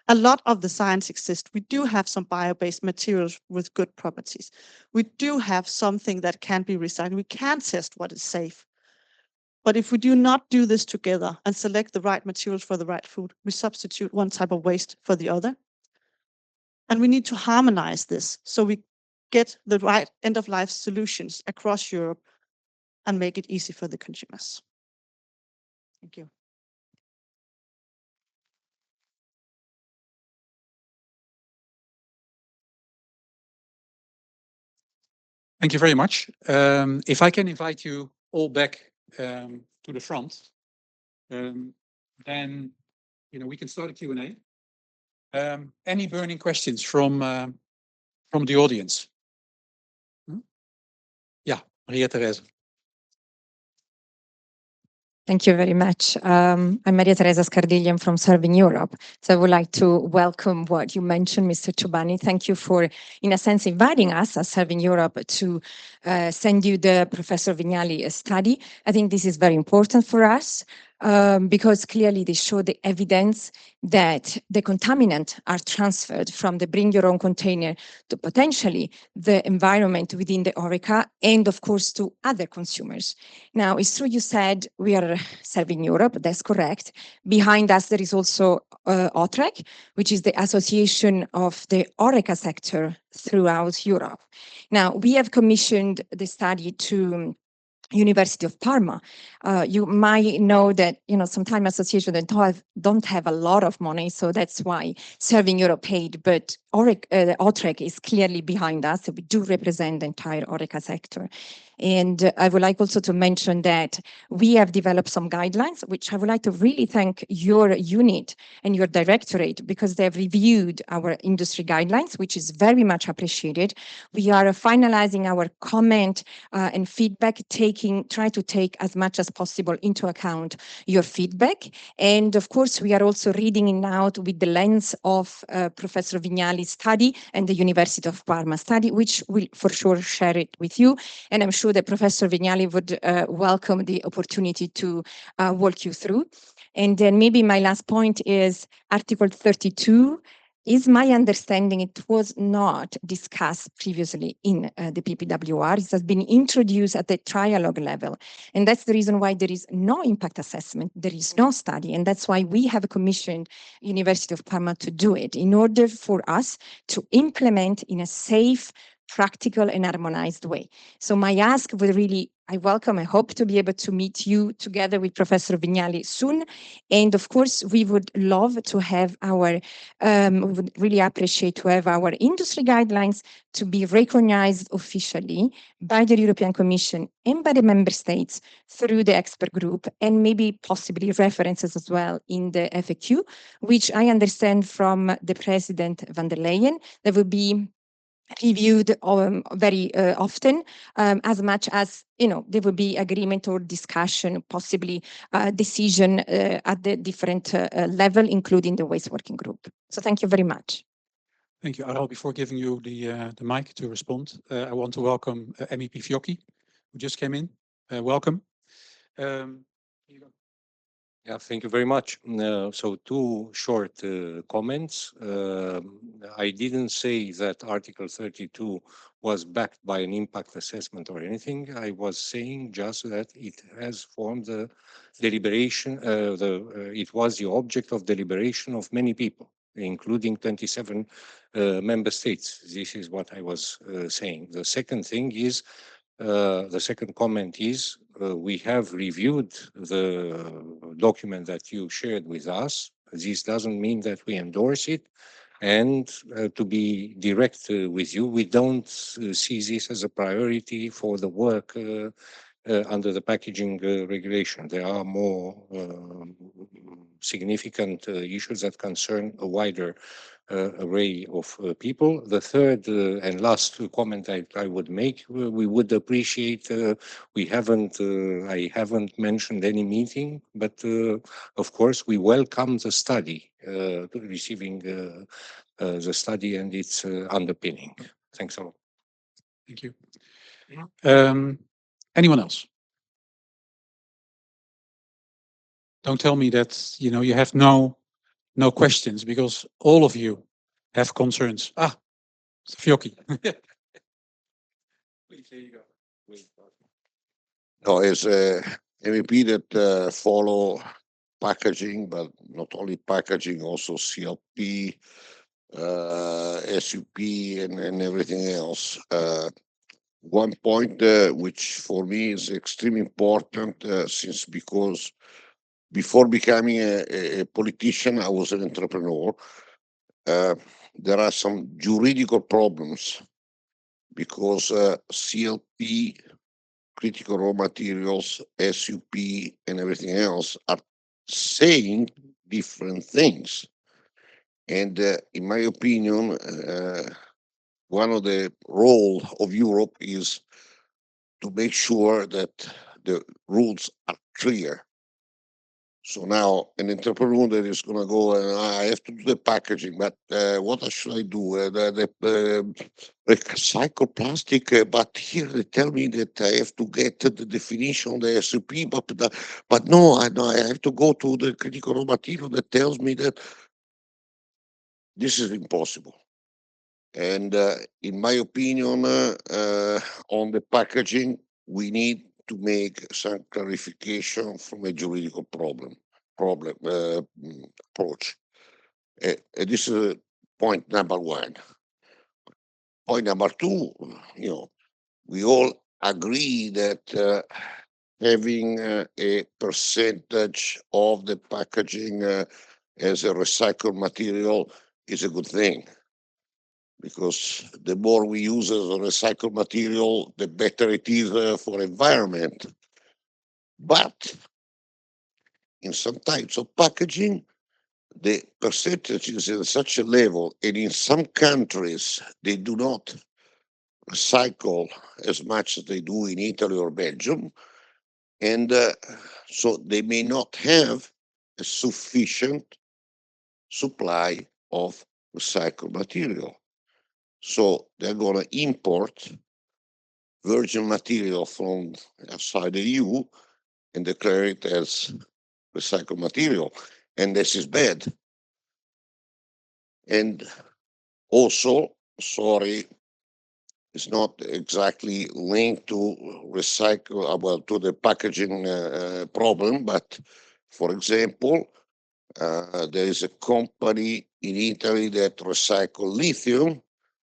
A lot of the science exists. We do have some bio-based materials with good properties. We do have something that can be recycled. We can test what is safe. But if we do not do this together and select the right materials for the right food, we substitute one type of waste for the other. And we need to harmonize this so we get the right end-of-life solutions across Europe and make it easy for the consumers. Thank you. Thank you very much. If I can invite you all back to the front, then we can start a Q&A. Any burning questions from the audience? Yeah, Maria Teresa. Thank you very much. I'm Maria Teresa Scardiglia. I'm from Serving Europe. So I would like to welcome what you mentioned, Mr. Chubani. Thank you for, in a sense, inviting us as Serving Europe to send you the Professor Vignali study. I think this is very important for us because clearly they show the evidence that the contaminants are transferred from the bring your own container to potentially the environment within the HoReCa and of course to other consumers. Now, it's true you said we are Serving Europe, that's correct. Behind us there is also OTREC, which is the association of the HoReCa sector throughout Europe. Now, we have commissioned the study to University of Parma. You might know that sometimes associations don't have a lot of money, so that's why Serving Europe paid. But OTREC is clearly behind us. So we do represent the entire HoReCa sector. And I would like also to mention that we have developed some guidelines, which I would like to really thank your unit and your directorate because they have reviewed our industry guidelines, which is very much appreciated. We are finalizing our comment and feedback, try to take as much as possible into account your feedback. And of course, we are also reading it out with the lens of Professor Vignali's study and the University of Parma study, which will for sure share it with you. And I'm sure that Professor Vignali would welcome the opportunity to walk you through. And then maybe my last point is Article 32. Is my understanding it was not discussed previously in the PPWR. It has been introduced at the trialogue level. And that's the reason why there is no impact assessment, there is no study. And that's why we have commissioned University of Parma to do it in order for us to implement in a safe, practical and harmonized way. So my ask would really I hope to be able to meet you together with Professor Vignali soon. And of course, we would love to have we would really appreciate to have our industry guidelines to be recognized officially by the European Commission and by the member states through the expert group, and maybe possibly references as well in the FAQ, which I understand from the President van der Leyen, that will be reviewed very often, as much as there will be agreement or discussion, possibly decision at the different level, including the waste working group. So thank you very much. Thank you, Aral. Before giving you the mic to respond, I want to welcome MEP Fiocchi, who just came in. Welcome. Yeah, thank you very much. So two short comments. I didn't say that Article 32 was backed by an impact assessment or anything. I was saying just that it has formed the deliberation, it was the object of deliberation of many people, including 27 member states. This is what I was saying. The second thing is, the second comment is, we have reviewed the document that you shared with us. This doesn't mean that we endorse it. And to be direct with you, we don't see this as a priority for the work under the packaging regulation. There are more significant issues that concern a wider array of people. The third and last comment I would make, we would appreciate, I haven't mentioned any meeting, but of course we welcome the study, receiving the study and its underpinning. Thanks a lot. Thank you. Anyone else? Don't tell me that you have no questions, because all of you have concerns. Fiocchi. Please, here you go. No, as a MEP that follow packaging, but not only packaging, also CLP, SUP, and everything else. One point which for me is extremely important, because before becoming a politician, I was an entrepreneur. There are some juridical problems because CLP, critical raw materials, SUP, and everything else are saying different things. And in my opinion, one of the role of Europe is to make sure that the rules are clear. So now an entrepreneur that is going to go and I have to do the packaging, but what should I do? The recycle plastic, but here they tell me that I have to get the definition of the SUP, but no, I have to go to the critical raw material that tells me that this is impossible. And in my opinion, on the packaging, we need to make some clarification from a juridical approach. This is point number one. Point number two, we all agree that having a percentage of the packaging as a recycled material is a good thing, because the more we use as a recycled material, the better it is for environment. But in some types of packaging, the percentage is at such a level, and in some countries, they do not recycle as much as they do in Italy or Belgium. And so they may not have a sufficient supply of recycled material. So they're going to import virgin material from outside the EU and declare it as recycled material. And this is bad. And also, sorry, it's not exactly linked to recycle, to the packaging problem, but for example, there is a company in Italy that recycle lithium,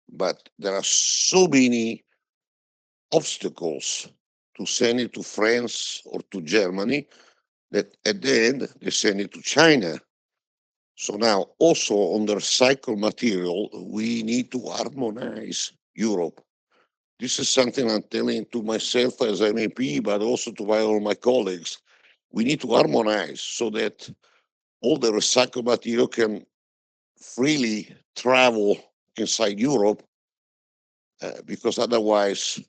but there are so many obstacles to send it to France or to Germany, that at the end they send it to China. So now also on the recycled material, we need to harmonize Europe. This is something I'm telling to myself as MEP, but also to all my colleagues. We need to harmonize so that all the recycled material can freely travel inside Europe, because otherwise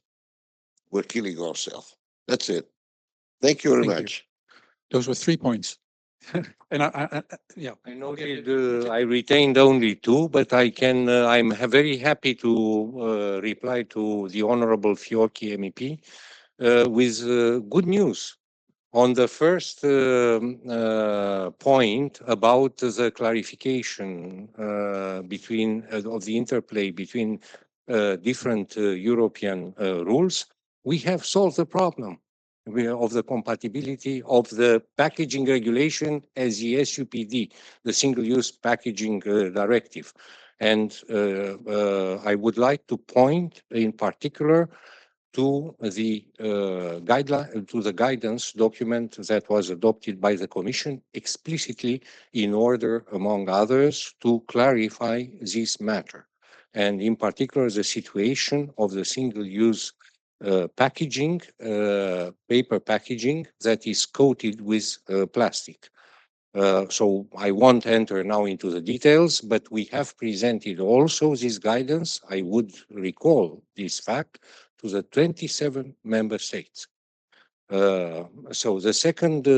we're killing ourselves. That's it. Thank you very Thank you. much. Those were 3 points. And yeah. I noted, I retained only two, but I'm very happy to reply to the Honorable Fiocchi MEP with good news. On the first point about the clarification between of the interplay between different European rules, we have solved the problem of the compatibility of the packaging regulation as the SUPD, the Single-Use Packaging Directive. And I would like to point in particular to the guidance document that was adopted by the Commission explicitly in order, among others, to clarify this matter, and in particular the situation of the single-use packaging, paper packaging that is coated with plastic. So I won't enter now into the details, but we have presented also this guidance. I would recall this fact to the 27 member states. So the second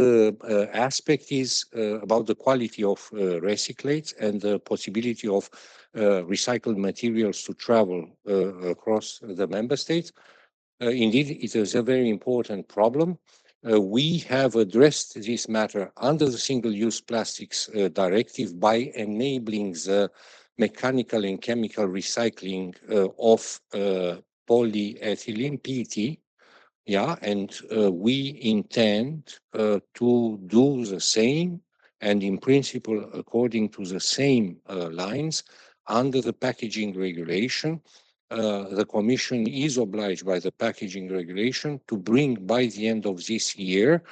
aspect is about the quality of recyclates and the possibility of recycled materials to travel across the member states. Indeed, it is a very important problem. We have addressed this matter under the Single-Use Plastics Directive by enabling the mechanical and chemical recycling of polyethylene, PET. Yeah, and we intend to do the same, and in principle, according to the same lines, under the packaging regulation. The Commission is obliged by the packaging regulation to bring by the end of this year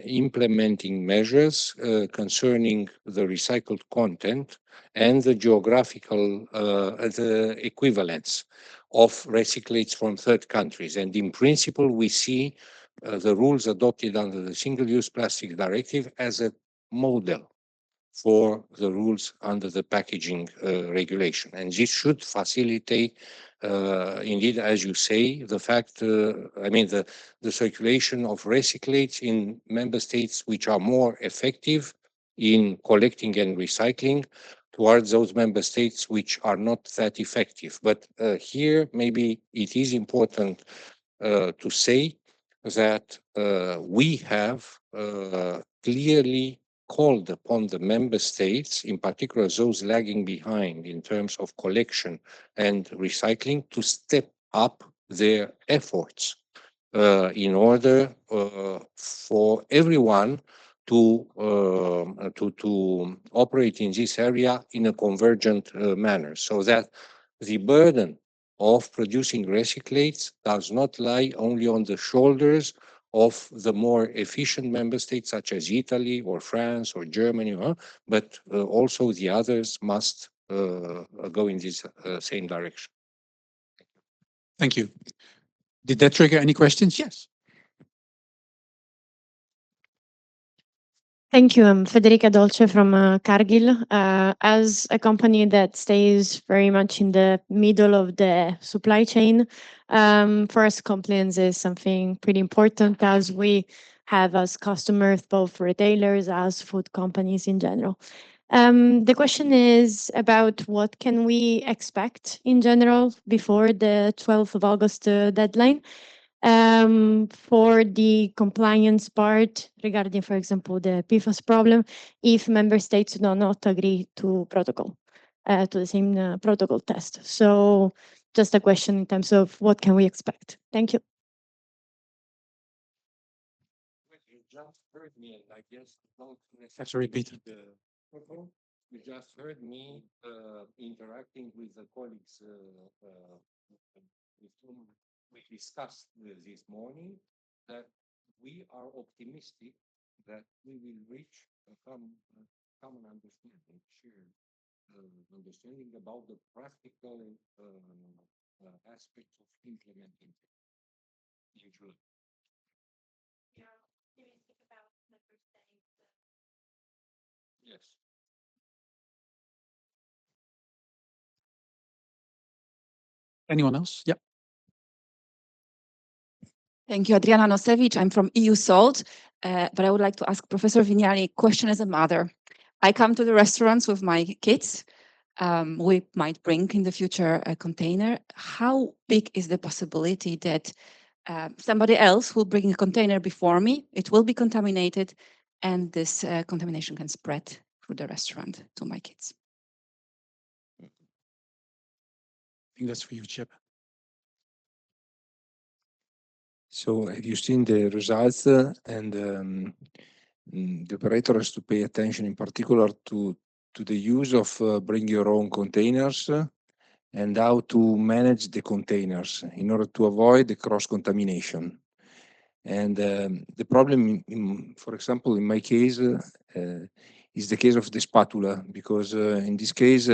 implementing measures concerning the recycled content and the geographical the equivalence of recyclates from third countries. And in principle, we see the rules adopted under the Single-Use Plastic Directive as a model for the rules under the packaging regulation. And this should facilitate, indeed, as you say, the fact, the circulation of recyclates in member states which are more effective in collecting and recycling towards those member states which are not that effective. But here, maybe it is important to say that we have clearly called upon the member states, in particular those lagging behind in terms of collection and recycling, to step up their efforts in order for everyone to operate in this area in a convergent manner, so that the burden of producing recyclates does not lie only on the shoulders of the more efficient member states such as Italy or France or Germany, but also the others must go in this same direction. Thank you. Did that trigger any questions? Yes. Thank you. I'm Federica Dolce from Cargill. As a company that stays very much in the middle of the supply chain, for us, compliance is something pretty important as we have as customers, both retailers as food companies in general. The question is about what can we expect in general before the 12th of August deadline. For the compliance part regarding, for example, the PFAS problem, if member states do not agree to protocol, to the same protocol test. So just a question in terms of what can we expect? Thank you. You just heard me, and I guess don't Have to repeat. You just heard me interacting with the colleagues with whom we discussed this morning, that we are optimistic that we will reach a common understanding, shared understanding about the practical aspects of implementing it. Usually. Yes. Anyone else? Yeah. Thank you, Adriana Nosevich. I'm from EU Salt, but I would like to ask Professor Vignali a question as a mother. I come to the restaurants with my kids. We might bring in the future a container. How big is the possibility that somebody else will bring a container before me? It will be contaminated, and this contamination can spread through the restaurant to my kids. I think that's for you, Chip. So have you seen the results? The operator has to pay attention in particular to the use of bring your own containers and how to manage the containers in order to avoid the cross-contamination. And the problem, for example, in my case, is the case of the spatula, because in this case,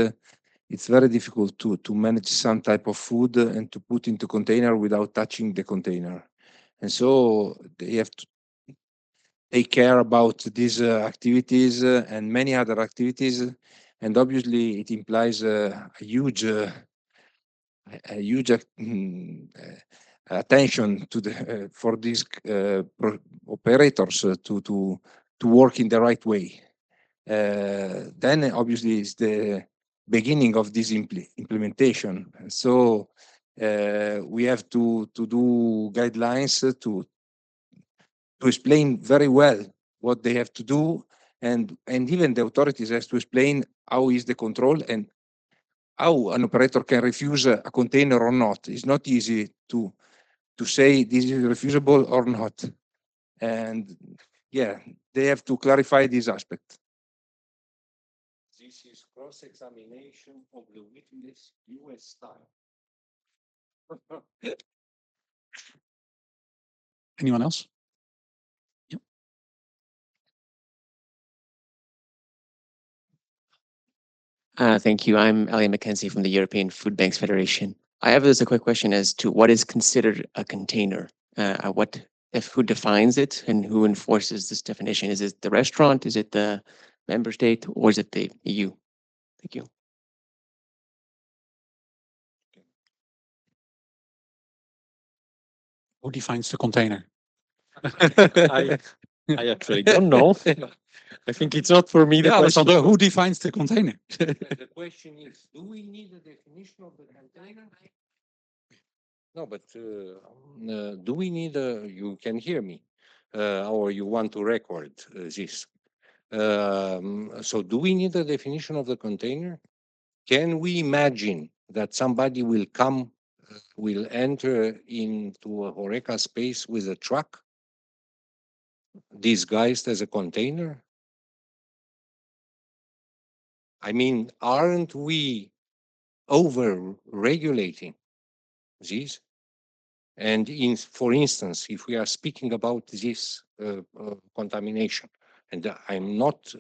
it's very difficult to manage some type of food and to put into container without touching the container. And so they have to take care about these activities and many other activities. And obviously it implies a huge attention to the for these operators to work in the right way. Then obviously it's the beginning of this implementation. And so we have to do guidelines to explain very well what they have to do, and even the authorities has to explain how is the control and how an operator can refuse a container or not. It's not easy to say this is refusable or not. And yeah, they have to clarify this aspect. This is cross-examination of the witness US style. Anyone else? Yep. Thank you. I'm Elliot McKenzie from the European Food Banks Federation. I have just a quick question as to what is considered a container. Who defines it and who enforces this definition? Is it the restaurant? Is it the member state, or is it the EU? Thank you. Who defines the container? I actually don't know. I think it's not for me. Yeah, Alessandro, who defines the container? The question is, do we need a definition of the container? No, but do we need you can hear me, or you want to record this? So do we need a definition of the container? Can we imagine that somebody will come, will enter into a Horeca space with a truck disguised as a container? I mean, aren't we over-regulating this? And for instance, if we are speaking about this contamination, and I'm not,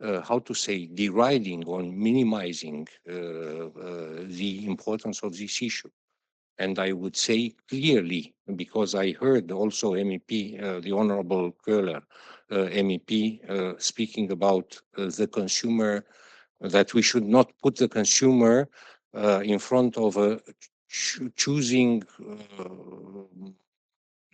how to say, deriding or minimizing the importance of this issue. And I would say clearly, because I heard also MEP, the Honorable Köhler, MEP, speaking about the consumer, that we should not put the consumer in front of choosing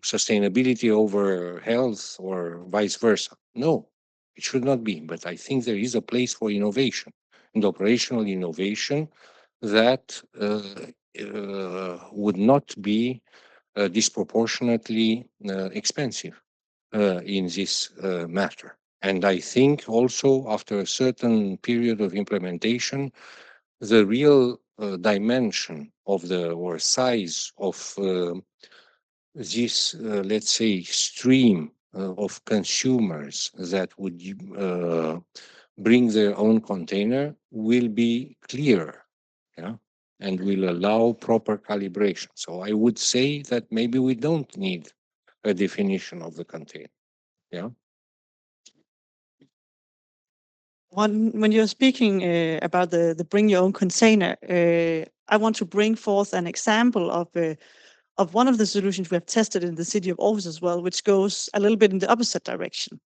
sustainability over health or vice versa. No, it should not be. But I think there is a place for innovation and operational innovation that would not be disproportionately expensive in this matter. And I think also after a certain period of implementation, the real dimension of the or size of this, let's say, stream of consumers that would bring their own container will be clearer. Yeah. and will allow proper calibration. So I would say that maybe we don't need a definition of the container. Yeah. When you're speaking about the bring your own container, I want to bring forth an example of one of the solutions we have tested in the city of Aarhus as well, which goes a little bit in the opposite direction.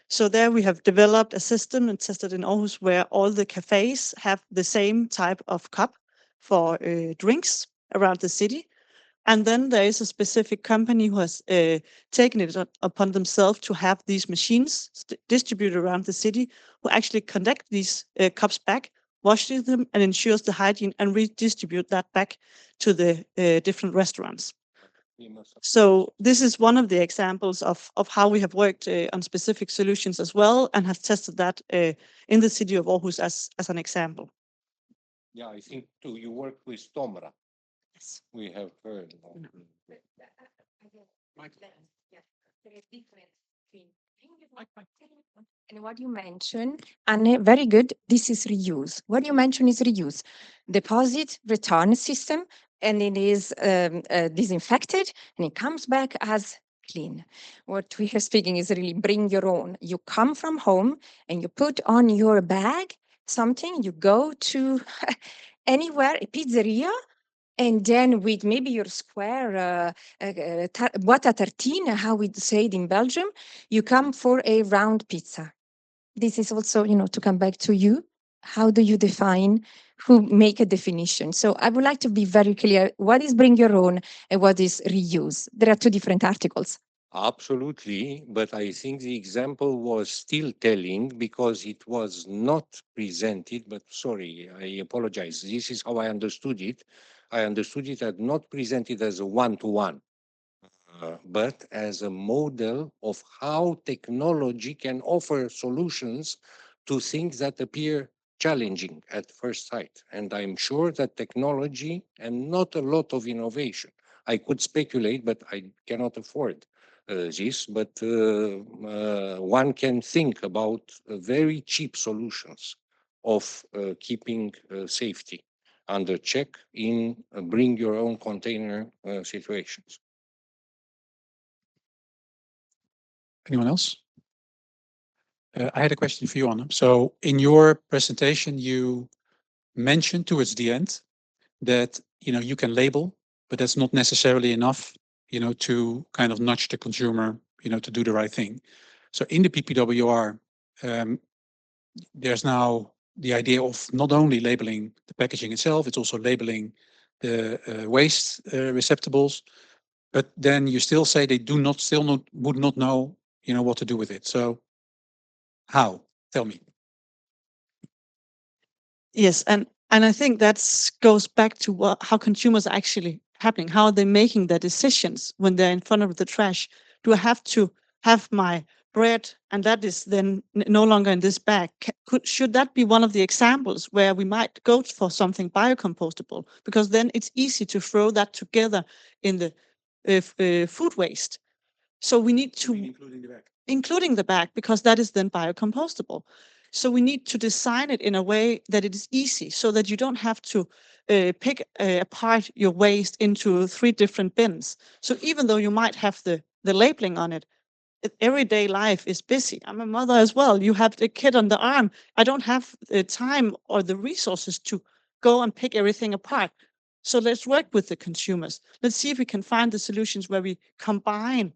So there we have developed a system and tested in Aarhus where all the cafes have the same type of cup for drinks around the city. And then there is a specific company who has taken it upon themselves to have these machines distributed around the city, who actually connect these cups back, washes them, and ensures the hygiene, and redistribute that back to the different restaurants. So this is one of the examples of how we have worked on specific solutions as well, and have tested that in the city of Aarhus as an example. Yeah, I think too, you work with Tomra. Yes. We have heard. And what you mentioned, and very good, this is reuse. What you mentioned is reuse. Deposit return system, and it is disinfected, and it comes back as clean. What we are speaking is really bring your own. You come from home and you put on your bag something, you go to anywhere, a pizzeria, and then with maybe your square boîte à tartine, how we say it in Belgium, you come for a round pizza. This is also, to come back to you. How do you define, who make a definition? So I would like to be very clear, what is bring your own and what is reuse? There are two different articles. Absolutely, but I think the example was still telling because it was not presented, but sorry, I apologize. This is how I understood it. I understood it as not presented as a one-to-one, but as a model of how technology can offer solutions to things that appear challenging at first sight. And I'm sure that technology and not a lot of innovation. I could speculate, but I cannot afford this. But one can think about very cheap solutions of keeping safety under check in bring your own container situations. Anyone else? I had a question for you, Anna. So in your presentation, you mentioned towards the end that you can label, but that's not necessarily enough, to kind of nudge the consumer, to do the right thing. So in the PPWR, there's now the idea of not only labeling the packaging itself, it's also labeling the waste receptacles, but then you still say they would not know, what to do with it. So how? Tell me. Yes, and I think that goes back to how consumers are actually happening. How are they making their decisions when they're in front of the trash? Do I have to have my bread, and that is then no longer in this bag? Should that be one of the examples where we might go for something biocompostable? Because then it's easy to throw that together in the food waste. So we need to including the bag, because that is then biocompostable. So we need to design it in a way that it is easy, so that you don't have to pick apart your waste into 3 different bins. So even though you might have the labeling on it, everyday life is busy. I'm a mother as well. You have the kid on the arm. I don't have the time or the resources to go and pick everything apart. So let's work with the consumers. Let's see if we can find the solutions where we combine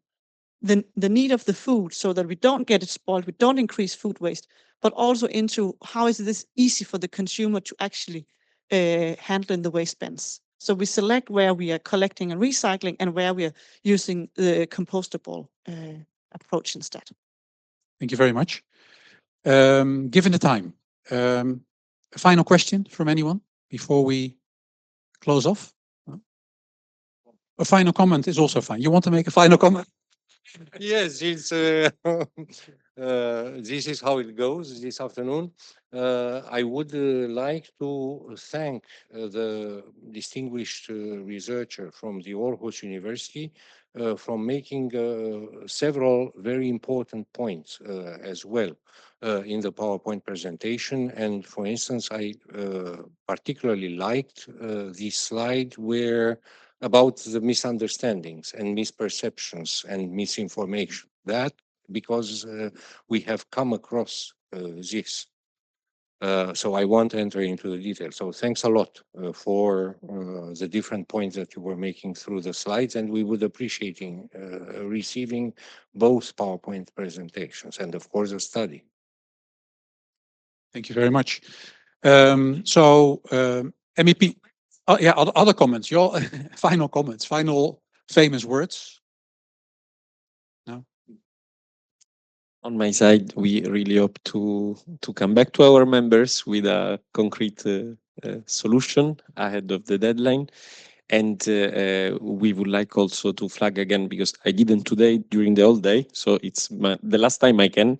the need of the food, so that we don't get it spoiled, we don't increase food waste, but also into how is this easy for the consumer to actually handle in the waste bins. So we select where we are collecting and recycling, and where we are using the compostable approach instead. Thank you very much. Given the time, a final question from anyone before we close off? A final comment is also fine. You want to make a final comment? Yes, this is how it goes this afternoon. I would like to thank the distinguished researcher from the Aarhus University from making several very important points as well in the PowerPoint presentation. And for instance, I particularly liked this slide where about the misunderstandings and misperceptions and misinformation. That because we have come across this. So I won't enter into the details. So thanks a lot for the different points that you were making through the slides, and we would appreciating receiving both PowerPoint presentations and of course a study. Thank you very much. MEP, yeah, other comments, your final comments, final famous words. No? On my side, we really hope to come back to our members with a concrete solution ahead of the deadline. And we would like also to flag again, because I didn't today during the whole day, so it's the last time I can,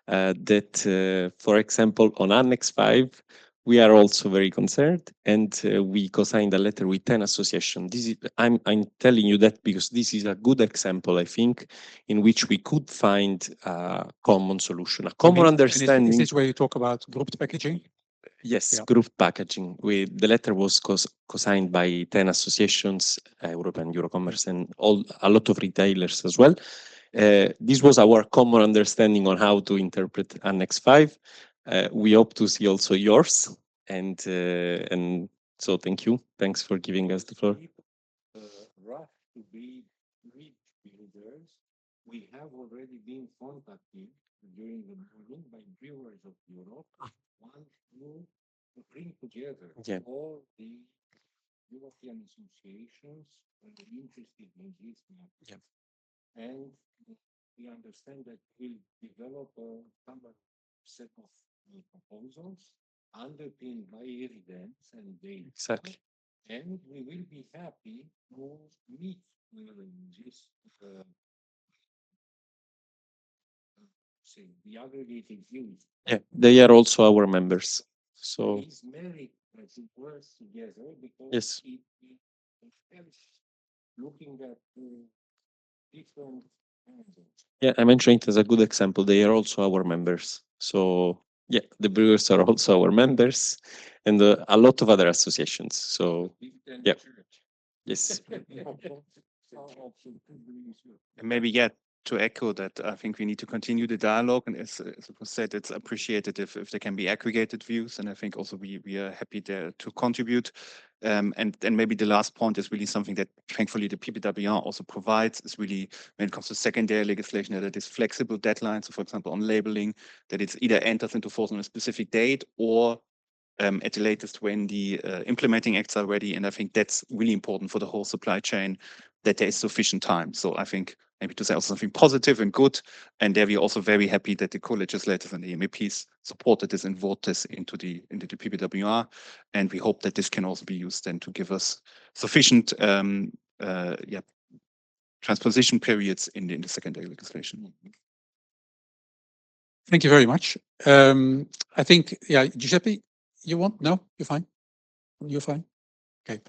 that, for example, on Annex 5, we are also very concerned, and we co-signed a letter with 10 associations. This is, I'm telling you that because this is a good example, I think, in which we could find a common solution, a common understanding. Is this where you talk about grouped packaging? Yes, Yeah. group packaging. The letter was co-signed by 10 associations, European Eurocommerce, and a lot of retailers as well. This was our common understanding on how to interpret Annex 5. We hope to see also yours, and so thank you. Thanks for giving us the floor. Rush to be bridge builders. We have already been contacted during the morning by Brewers of Europe. One to bring together all the European associations interested in this matter. And we understand that we'll develop a common set of proposals underpinned by evidence and data. Exactly. And we will be happy to meet this, say, the aggregated views. Yeah, they are also our members. So It's very works together because yes, it helps looking at different angles. yeah, I mentioned it as a good example. They are also our members. So yeah, the brewers are also our members, and a lot of other associations. So yeah, yes. And maybe to echo that, I think we need to continue the dialogue, and as was said, it's appreciated if there can be aggregated views, and I think also we are happy there to contribute. And then maybe the last point is really something that thankfully the PPWR also provides, is really when it comes to secondary legislation, that it is flexible deadlines. So for example, on labeling, that it's either enters into force on a specific date or at the latest when the implementing acts are ready. And I think that's really important for the whole supply chain, that there is sufficient time. So I think maybe to say also something positive and good. And there we are also very happy that the co-legislators and the MEPs supported this and voted this into the PPWR. And we hope that this can also be used then to give us sufficient transposition periods in the secondary legislation. Thank you very much. I think, yeah, Giuseppe, you want? No, you're fine. You're fine. Okay.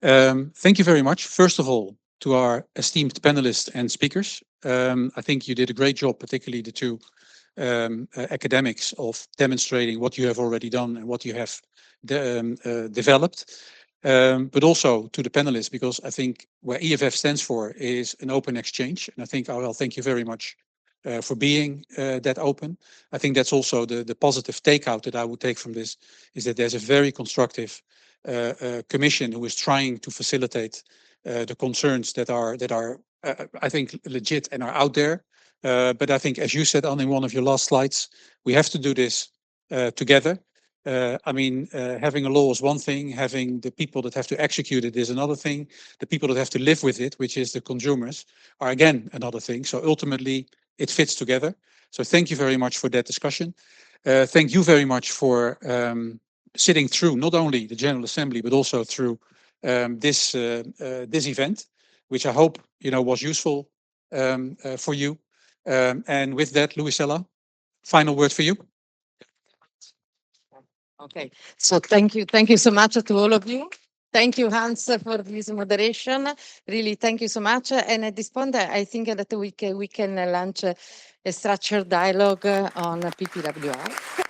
Thank you very much. First of all, to our esteemed panelists and speakers. I think you did a great job, particularly the two academics, of demonstrating what you have already done and what you have developed. But also to the panelists, because I think where EFF stands for is an open exchange. And I think I will thank you very much for being that open. I think that's also the positive takeout that I would take from this, is that there's a very constructive commission who is trying to facilitate the concerns that are I think legit and are out there. But I think, as you said, on in one of your last slides, we have to do this together. I mean, having a law is one thing, having the people that have to execute it is another thing. The people that have to live with it, which is the consumers, are again another thing. So ultimately, it fits together. So thank you very much for that discussion. Thank you very much for sitting through not only the General Assembly, but also through this event, which I hope was useful for you. And with that, Luisella, final word for you. Okay, so thank you so much to all of you. Thank you, Hans, for this moderation. Really, thank you so much. And at this point, I think that we can launch a structured dialogue on PPWR.